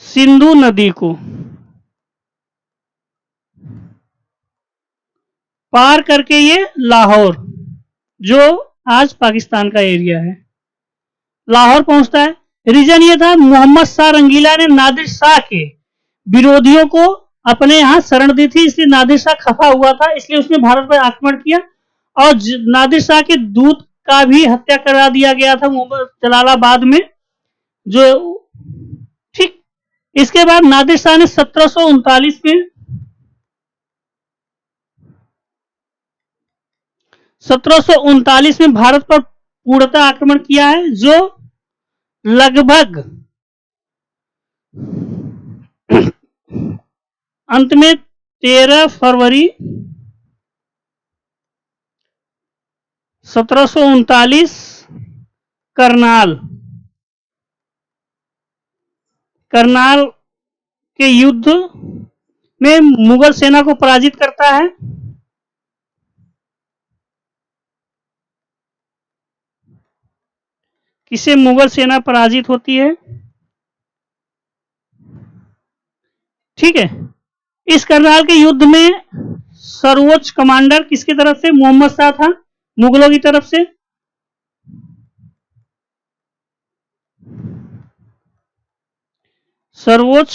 A: सिंधु नदी को पार करके ये लाहौर, जो आज पाकिस्तान का एरिया है, लाहौर पहुंचता है। रीजन ये था, मोहम्मद शाह रंगीला ने नादिर शाह के विरोधियों को अपने यहां शरण दी थी, इसलिए नादिर शाह खफा हुआ था, इसलिए उसने भारत पर आक्रमण किया और नादिर शाह के दूत का भी हत्या करा दिया गया था जलालाबाद में। जो ठीक, इसके बाद नादिर शाह ने 1739 में भारत पर पूर्णतः आक्रमण किया है, जो लगभग अंत में 13 फरवरी 1739 करनाल के युद्ध में मुगल सेना को पराजित करता है। किसे मुगल सेना पराजित होती है, ठीक है। इस करनाल के युद्ध में सर्वोच्च कमांडर किसकी तरफ से, मोहम्मद शाह था, मुगलों की तरफ से। सर्वोच्च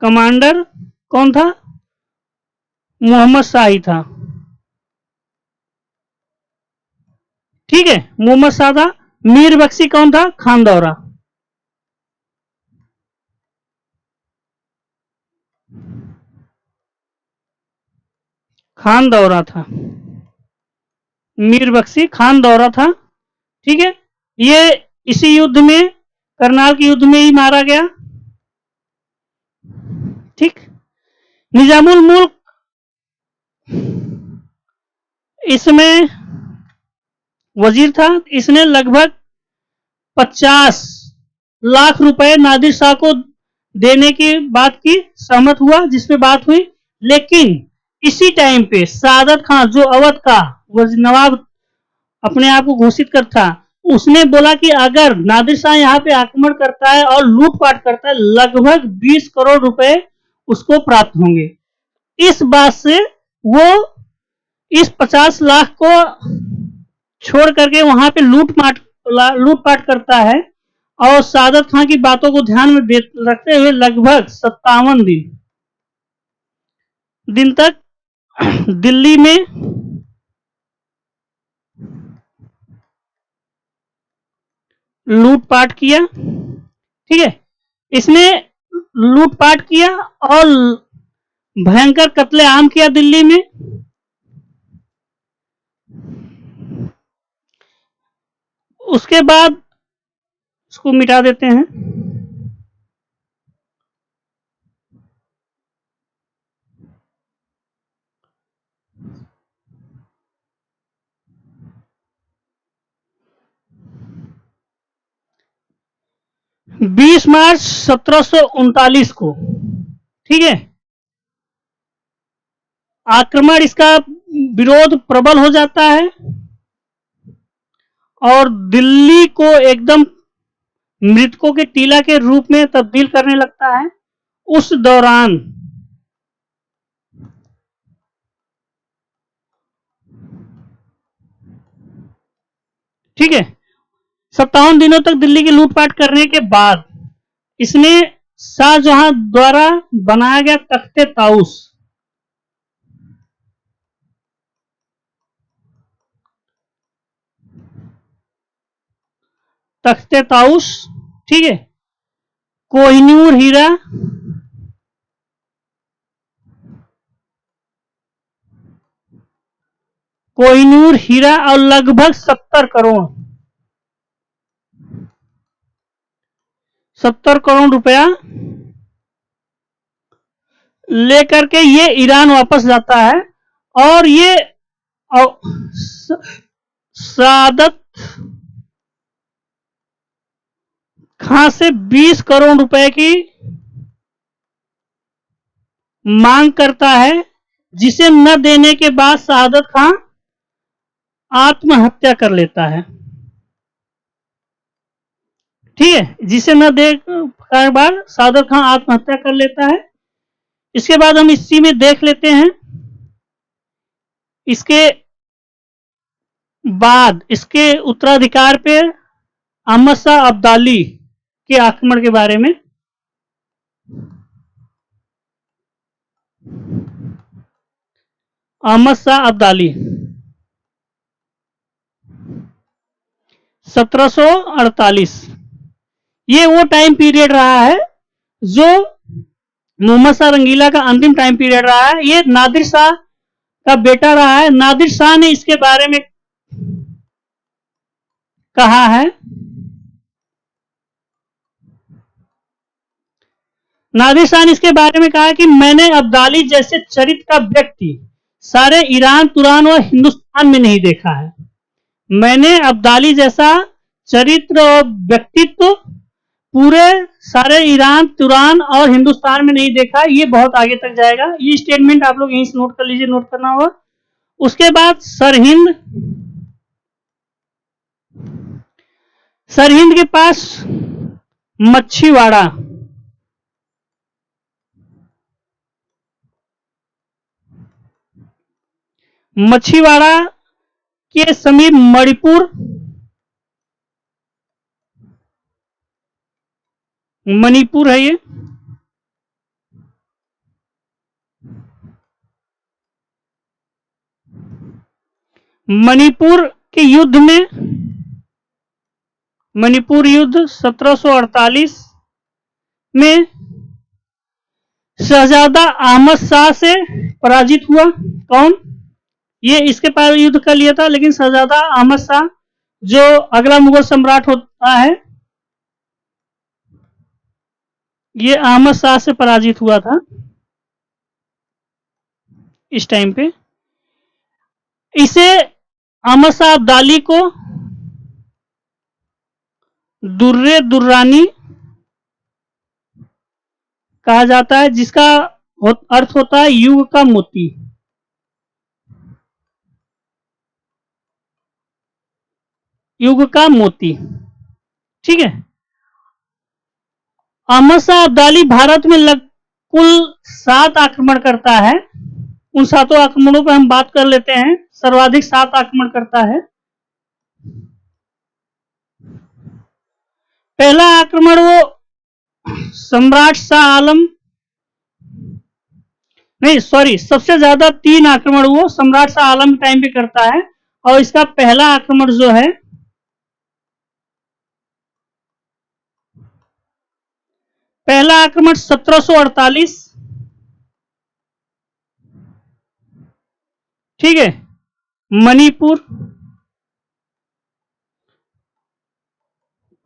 A: कमांडर कौन था, मोहम्मद शाह ही था, ठीक है, मोहम्मद शाह था। मीर बख्शी कौन था, खान दौरा। खान दौरा था, मीर बख्शी खान दौरा था, ठीक है। ये इसी युद्ध में, करनाल के युद्ध में ही मारा गया, ठीक। निजामुल मुल्क इसमें वजीर था, इसने लगभग 50 लाख रुपए नादिर शाह को देने की बात की, सहमत हुआ, जिसमें बात हुई। लेकिन इसी टाइम पे सादत खान, जो अवध का नवाब अपने आप को घोषित कर था, उसने बोला कि अगर नादिर शाह यहाँ पे आक्रमण करता है और लूटपाट करता है, लगभग 20 करोड़ रुपए उसको प्राप्त होंगे। इस बात से वो इस 50 लाख को छोड़ करके वहां पे लूटपाट करता है और सादत खान की बातों को ध्यान में रखते हुए लगभग 57 दिन तक दिल्ली में लूटपाट किया, ठीक है। इसने लूटपाट किया और भयंकर कत्लेआम किया दिल्ली में। उसके बाद इसको मिटा देते हैं। बीस मार्च 1739 को, ठीक है, आक्रमण, इसका विरोध प्रबल हो जाता है और दिल्ली को एकदम मृतकों के टीला के रूप में तब्दील करने लगता है। उस दौरान ठीक है, 57 दिनों तक दिल्ली की लूटपाट करने के बाद इसने शाहजहां द्वारा बनाया गया तख्ते ताउस, ठीक है, कोहिनूर हीरा, और लगभग 70 करोड़ रुपया लेकर के ये ईरान वापस जाता है और ये सादत खां से 20 करोड़ रुपए की मांग करता है, जिसे न देने के बाद सादत खां आत्महत्या कर लेता है। ठीक है, जिसे न देख कई बार सादर खान आत्महत्या कर लेता है। इसके बाद हम इसी में देख लेते हैं, इसके बाद इसके उत्तराधिकार पे अहमद शाह अब्दाली के आक्रमण के बारे में। अहमद शाह अब्दाली 1748, ये वो टाइम पीरियड रहा है जो मोहम्मद शाह रंगीला का अंतिम टाइम पीरियड रहा है। ये नादिर शाह का बेटा रहा है। नादिर शाह ने इसके बारे में कहा है, नादिर शाह ने इसके बारे में कहा कि मैंने अब्दाली जैसे चरित्र का व्यक्ति सारे ईरान, तुरान और हिंदुस्तान में नहीं देखा है। मैंने अब्दाली जैसा चरित्र और व्यक्तित्व पूरे सारे ईरान, तुरान और हिंदुस्तान में नहीं देखा। ये बहुत आगे तक जाएगा। ये स्टेटमेंट आप लोग यहीं से नोट कर लीजिए, नोट करना होगा। उसके बाद सरहिंद के पास मच्छीवाड़ा, मच्छीवाड़ा के समीप मणिपुर है। ये मणिपुर के युद्ध में, मणिपुर युद्ध 1748 में शहजादा अहमद शाह से पराजित हुआ। कौन? ये इसके पास युद्ध कर लिया था, लेकिन शहजादा अहमद शाह जो अगला मुगल सम्राट होता है, ये अहमद शाह से पराजित हुआ था इस टाइम पे। इसे अहमद शाह अब्दाली को दुर्रे दुर्रानी कहा जाता है, जिसका अर्थ होता है युग का मोती। युग का मोती। ठीक है। अहमद शाह अब्दाली भारत में कुल 7 आक्रमण करता है। उन 7 आक्रमणों पर हम बात कर लेते हैं। सर्वाधिक 7 आक्रमण करता है। पहला आक्रमण वो सम्राट शाह आलम, नहीं सॉरी, सबसे ज्यादा 3 आक्रमण वो सम्राट शाह आलम टाइम पे करता है। और इसका पहला आक्रमण जो है, पहला आक्रमण 1748, ठीक है, मणिपुर,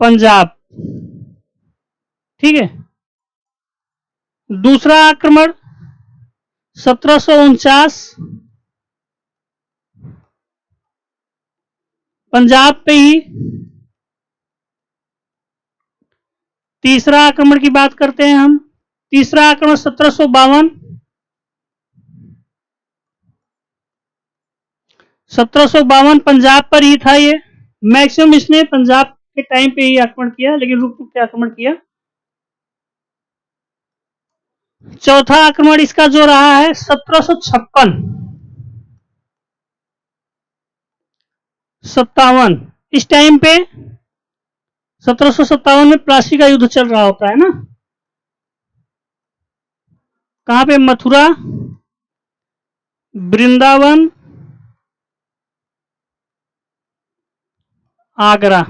A: पंजाब। ठीक है। दूसरा आक्रमण 1749, पंजाब पे ही। तीसरा आक्रमण की बात करते हैं हम। तीसरा आक्रमण 1752, 1752 पंजाब पर ही था। ये मैक्सिमम इसने पंजाब के टाइम पे ही आक्रमण किया, लेकिन रुक रुक के आक्रमण किया। चौथा आक्रमण इसका जो रहा है 1756, 57, इस टाइम पे 1757 में प्लासी का युद्ध चल रहा होता है ना। कहां पे? मथुरा, वृंदावन, आगरा।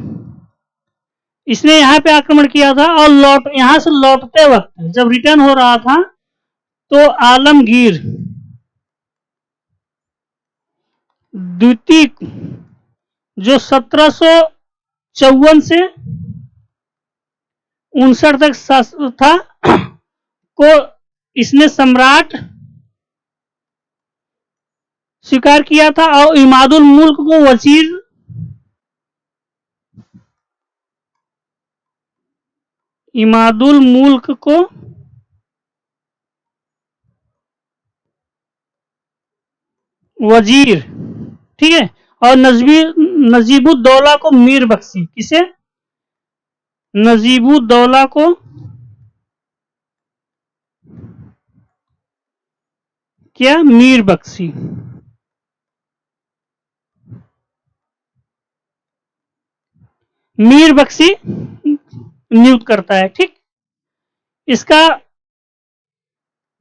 A: इसने यहां पे आक्रमण किया था। और यहां से लौटते वक्त जब रिटर्न हो रहा था, तो आलमगीर द्वितीय जो 1754 से 59 तक था, को इसने सम्राट स्वीकार किया था। और इमादुल मुल्क को वजीर, इमादुल मुल्क को वजीर, ठीक है, और नजीबुद्दौला को मीर बख्शी। किसे? नजीबुद्दौला को क्या? मीर बख्शी। मीर बख्शी नियुक्त करता है। ठीक, इसका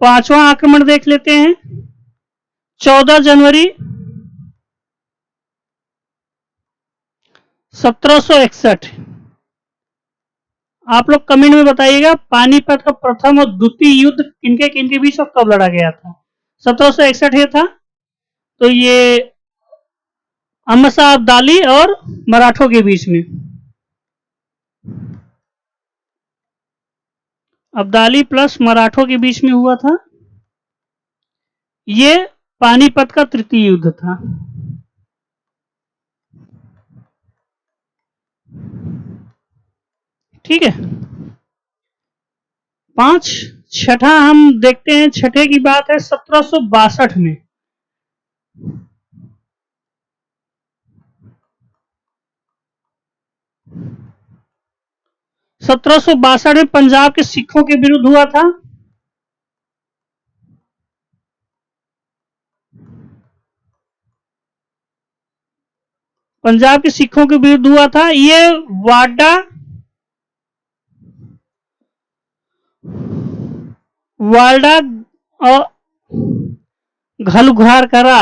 A: 5वां आक्रमण देख लेते हैं। 14 जनवरी 1761। आप लोग कमेंट में बताइएगा पानीपत का प्रथम और द्वितीय युद्ध किनके किनके बीच और कब लड़ा गया था। 1761 ये था। तो ये अहमद शाह अब्दाली और मराठों के बीच में, अब्दाली प्लस मराठों के बीच में हुआ था। ये पानीपत का तृतीय युद्ध था। ठीक है। 5 छठा हम देखते हैं। छठे की बात है 1762 में। में पंजाब के सिखों के विरुद्ध हुआ था। पंजाब के सिखों के विरुद्ध हुआ था। ये वाल्डा और घलुघार करा,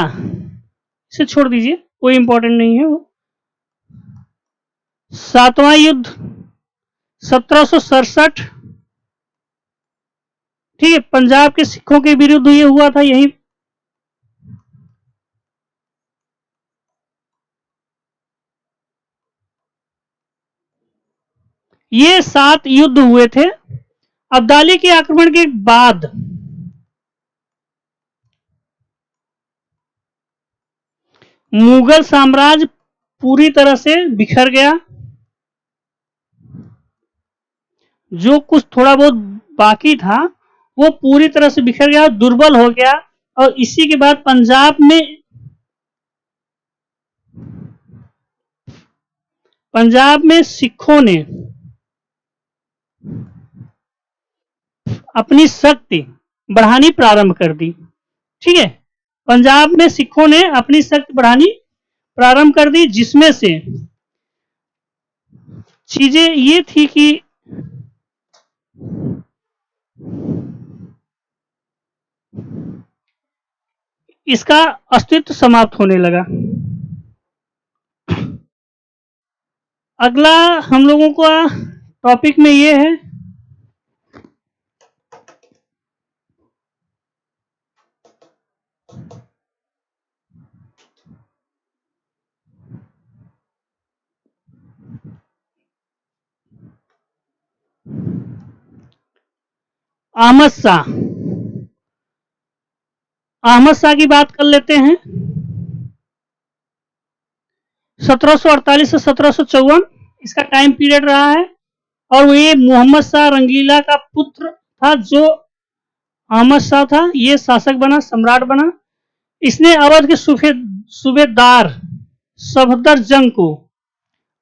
A: इसे छोड़ दीजिए, कोई इंपॉर्टेंट नहीं है वो। 7वां युद्ध 1767। ठीक है, पंजाब के सिखों के विरुद्ध ये हुआ था यही। ये 7 युद्ध हुए थे। अब्दाली के आक्रमण के बाद मुगल साम्राज्य पूरी तरह से बिखर गया। जो कुछ थोड़ा बहुत बाकी था वो पूरी तरह से बिखर गया, दुर्बल हो गया। और इसी के बाद पंजाब में सिखों ने अपनी शक्ति बढ़ानी प्रारंभ कर दी। ठीक है, पंजाब में सिखों ने अपनी शक्ति बढ़ानी प्रारंभ कर दी, जिसमें से चीजें ये थी कि इसका अस्तित्व समाप्त होने लगा। अगला हम लोगों का टॉपिक में ये है अहमद शाह। अहमद शाह की बात कर लेते हैं। 1748 से 1754 इसका टाइम पीरियड रहा है। और ये मोहम्मद शाह रंगीला का पुत्र था। जो अहमद शाह था ये शासक बना, सम्राट बना। इसने अवध के सूबेदार सफदरजंग को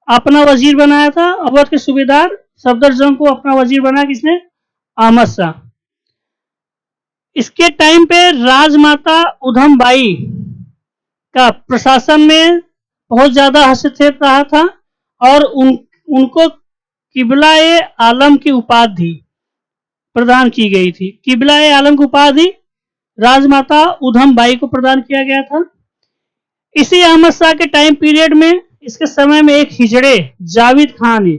A: अपना वजीर बनाया था। अवध के सूबेदार सफदरजंग को अपना वजीर बनाया किसने? अहमद शाह। इसके टाइम पे राजमाता उधम बाई का प्रशासन में बहुत ज्यादा हस्तक्षेप रहा था और उनको किबला-ए आलम की उपाधि प्रदान की गई थी। किबला-ए आलम की उपाधि राजमाता उधम बाई को प्रदान किया गया था। इसी अहमद शाह के टाइम पीरियड में, इसके समय में एक हिजड़े जावेद खान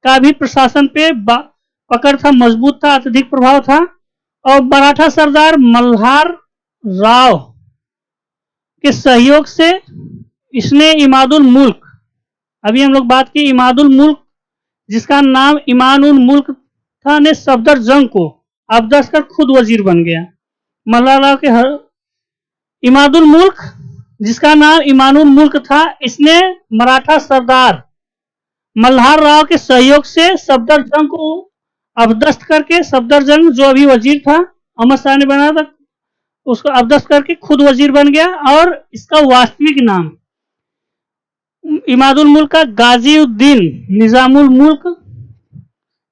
A: का भी प्रशासन पे पकड़ था, मजबूत था, अत्यधिक प्रभाव था। और मराठा सरदार मल्हार राव के सहयोग से इसने इमादुल मुल्क, अभी हम लोग बात की इमादुल मुल्क जिसका नाम इमानुल मुल्क था, ने सफदरजंग को अबदस कर खुद वजीर बन गया। मल्हार राव के इमादुल मुल्क जिसका नाम इमानुल मुल्क था, इसने मराठा सरदार मल्हार राव के सहयोग से सफदरजंग को अबदस्त करके, सफदरजंग जो अभी वजीर था अहमद शाह ने बनाया था, उसको अबदस्त करके खुद वजीर बन गया। और इसका वास्तविक नाम इमादुल मुल्क का गाजीउद्दीन निजामुल मुल्क,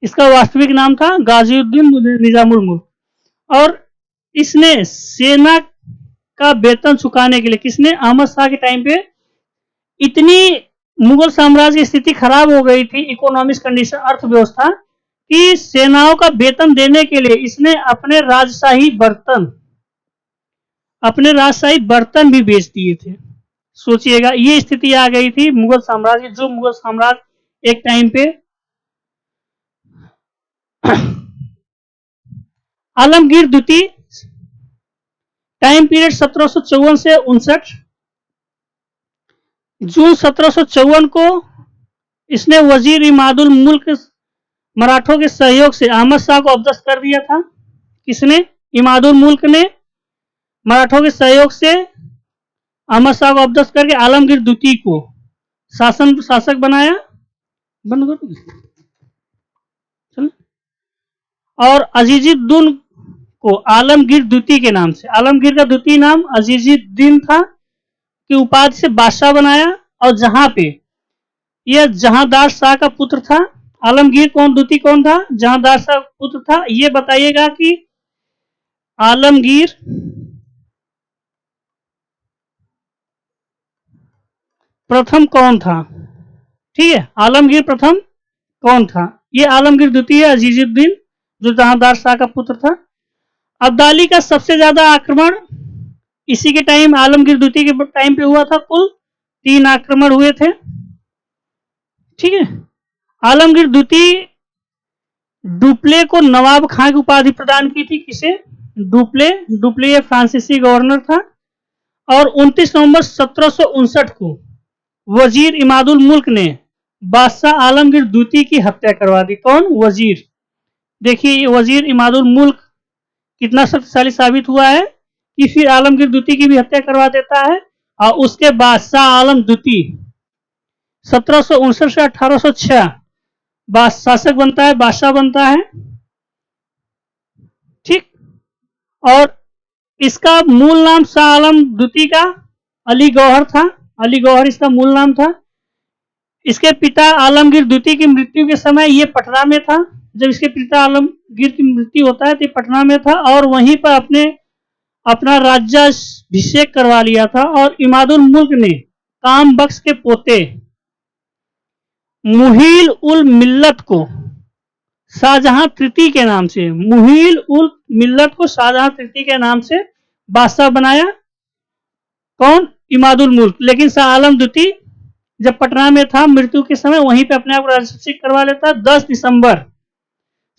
A: इसका वास्तविक नाम था गाजीउद्दीन निजामुल मुल्क। और इसने सेना का वेतन चुकाने के लिए, किसने, अहमद शाह के टाइम पे इतनी मुगल साम्राज्य की स्थिति खराब हो गई थी, इकोनॉमिक कंडीशन, अर्थव्यवस्था, कि सेनाओं का वेतन देने के लिए इसने अपने राजशाही बर्तन भी बेच दिए थे। सोचिएगा, ये स्थिति आ गई थी मुगल साम्राज्य, जो मुगल साम्राज्य एक टाइम पे आलमगीर द्वितीय, टाइम पीरियड 1754 से 59। जून 1754 को इसने वजीर इमादुल मुल्क मराठों के सहयोग से अहमद शाह को अपदस्थ कर दिया था। किसने? इमादुल मुल्क ने मराठों के सहयोग से अहमद शाह को अपदस्थ करके आलमगीर द्वितीय को शासक बनाया। बंद कर। और अजीजुद्दीन को आलमगीर द्वितीय के नाम से, आलमगीर का द्वितीय नाम अजीजुद्दीन था, की उपाधि से बादशाह बनाया। और जहां पे यह जहांदार शाह का पुत्र था। आलमगीर द्वितीय कौन था? जहांदार शाह का पुत्र था। ये बताइएगा कि आलमगीर प्रथम कौन था? ठीक है, आलमगीर प्रथम कौन था? ये आलमगीर द्वितीय अजीजुद्दीन, जो जहांदार शाह का पुत्र था। अब्दाली का सबसे ज्यादा आक्रमण इसी के टाइम, आलमगीर द्वितीय के टाइम पे हुआ था। कुल 3 आक्रमण हुए थे। ठीक है, आलमगीर द्वितीय डुप्ले को नवाब खां की उपाधि प्रदान की थी। किसे? डुप्ले ये फ्रांसीसी गवर्नर था। और 29 नवंबर 1759 को वजीर इमादुल मुल्क ने बादशाह आलमगीर द्वितीय की हत्या करवा दी। कौन? वजीर। देखिए, वजीर इमादुल मुल्क कितना शक्तिशाली साबित हुआ है कि फिर आलमगीर द्वितीय की भी हत्या करवा देता है। और उसके बाद शाह आलम द्वितीय 1759 से 1806 शासक बनता है, बादशाह बनता है। ठीक। और इसका मूल नाम शाह आलम द्वितीय का अली गौहर था। अली गौहर इसका मूल नाम था। इसके पिता आलमगीर द्वितीय की मृत्यु के समय ये पटना में था। जब इसके पिता आलमगीर की मृत्यु होता है तो पटना में था, और वहीं पर अपना राज्याभिषेक करवा लिया था। और इमादुल मुल्क ने काम बख्श के पोते मुहील उल मिल्लत को शाहजहां तृतीय के नाम से, मुहील उल मिल्लत को शाहजहां तृतीय के नाम से बादशाह बनाया। कौन? इमादुल मुल्क। लेकिन शाह आलम द्वितीय जब पटना में था मृत्यु के समय, वहीं पे अपने आप को राज्याभिषेक करवा लेता। 10 दिसंबर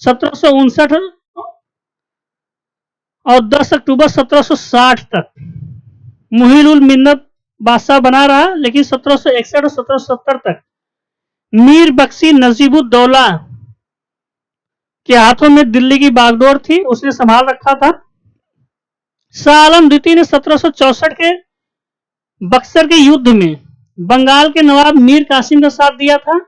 A: 1759 और 10 अक्टूबर 1760 तक मुहील उल मिल्लत बादशाह बना रहा। लेकिन 1761 और 1770 तक मीर बख्शी नजीबुद्दौला के हाथों में दिल्ली की बागडोर थी, उसने संभाल रखा था। शाह आलम द्वितीय ने 1764 के बक्सर के युद्ध में बंगाल के नवाब मीर कासिम का साथ दिया था,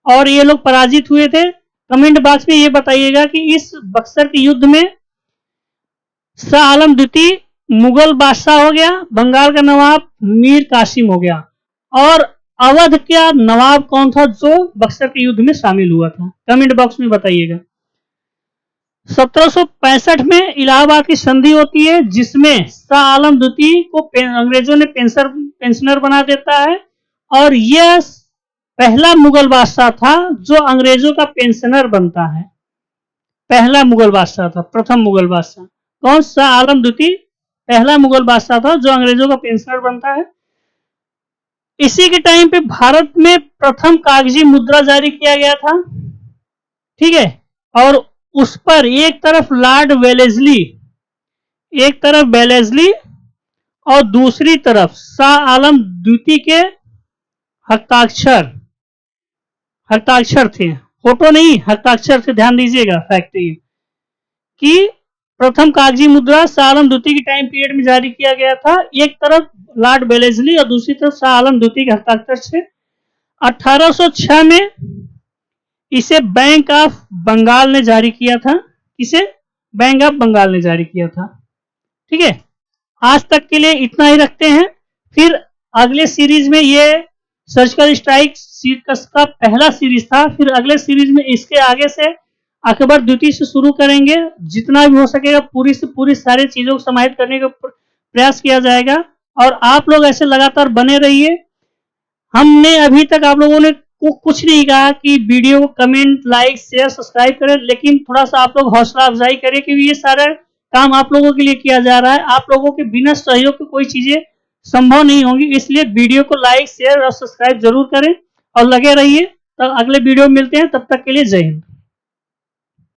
A: और ये लोग पराजित हुए थे। कमेंट बॉक्स में ये बताइएगा कि इस बक्सर के युद्ध में शाह आलम द्वितीय मुगल बादशाह हो गया, बंगाल का नवाब मीर कासिम हो गया। और अवध का नवाब कौन था जो बक्सर के युद्ध में शामिल हुआ था? कमेंट बॉक्स में बताइएगा। 1765 में इलाहाबाद की संधि होती है, जिसमें शाह आलम द्वितीय को अंग्रेजों ने पेंशनर बना देता है। और यह पहला मुगल बादशाह था जो अंग्रेजों का पेंशनर बनता है। पहला मुगल बादशाह था, प्रथम मुगल बादशाह। कौन? शाह आलम द्वितीय पहला मुगल बादशाह था जो अंग्रेजों का पेंशनर बनता है। इसी के टाइम पे भारत में प्रथम कागजी मुद्रा जारी किया गया था। ठीक है, और उस पर एक तरफ लॉर्ड वेलेस्ली और दूसरी तरफ शाह आलम द्वितीय के हस्ताक्षर थे। फोटो नहीं, हस्ताक्षर थे। ध्यान दीजिएगा, फैक्ट ये कि प्रथम कागजी मुद्रा शाह आलम द्वितीय के टाइम पीरियड में जारी किया गया था। एक तरफ लॉर्ड वेलेस्ली और दूसरी तरफ शाह आलम द्वितीय के हस्ताक्षर से। 1806 में इसे बैंक ऑफ बंगाल ने जारी किया था। किसे? बैंक ऑफ बंगाल ने जारी किया था। ठीक है, आज तक के लिए इतना ही रखते हैं। फिर अगले सीरीज में ये सर्जिकल स्ट्राइक का पहला सीरीज था। फिर अगले सीरीज में इसके आगे से अकबर द्वितीय से शुरू करेंगे। जितना भी हो सकेगा पूरी से पूरी सारी चीजों को समाहित करने का प्रयास किया जाएगा और आप लोग ऐसे लगातार बने रहिए। हमने अभी तक आप लोगों ने कुछ नहीं कहा कि वीडियो को कमेंट, लाइक, शेयर, सब्सक्राइब करें, लेकिन थोड़ा सा आप लोग हौसला अफजाई करें क्योंकि ये सारा काम आप लोगों के लिए किया जा रहा है। आप लोगों के बिना सहयोग के कोई चीजें संभव नहीं होंगी, इसलिए वीडियो को लाइक, शेयर और सब्सक्राइब जरूर करें और लगे रहिए। तो अगले वीडियो में मिलते हैं, तब तक के लिए जय हिंद।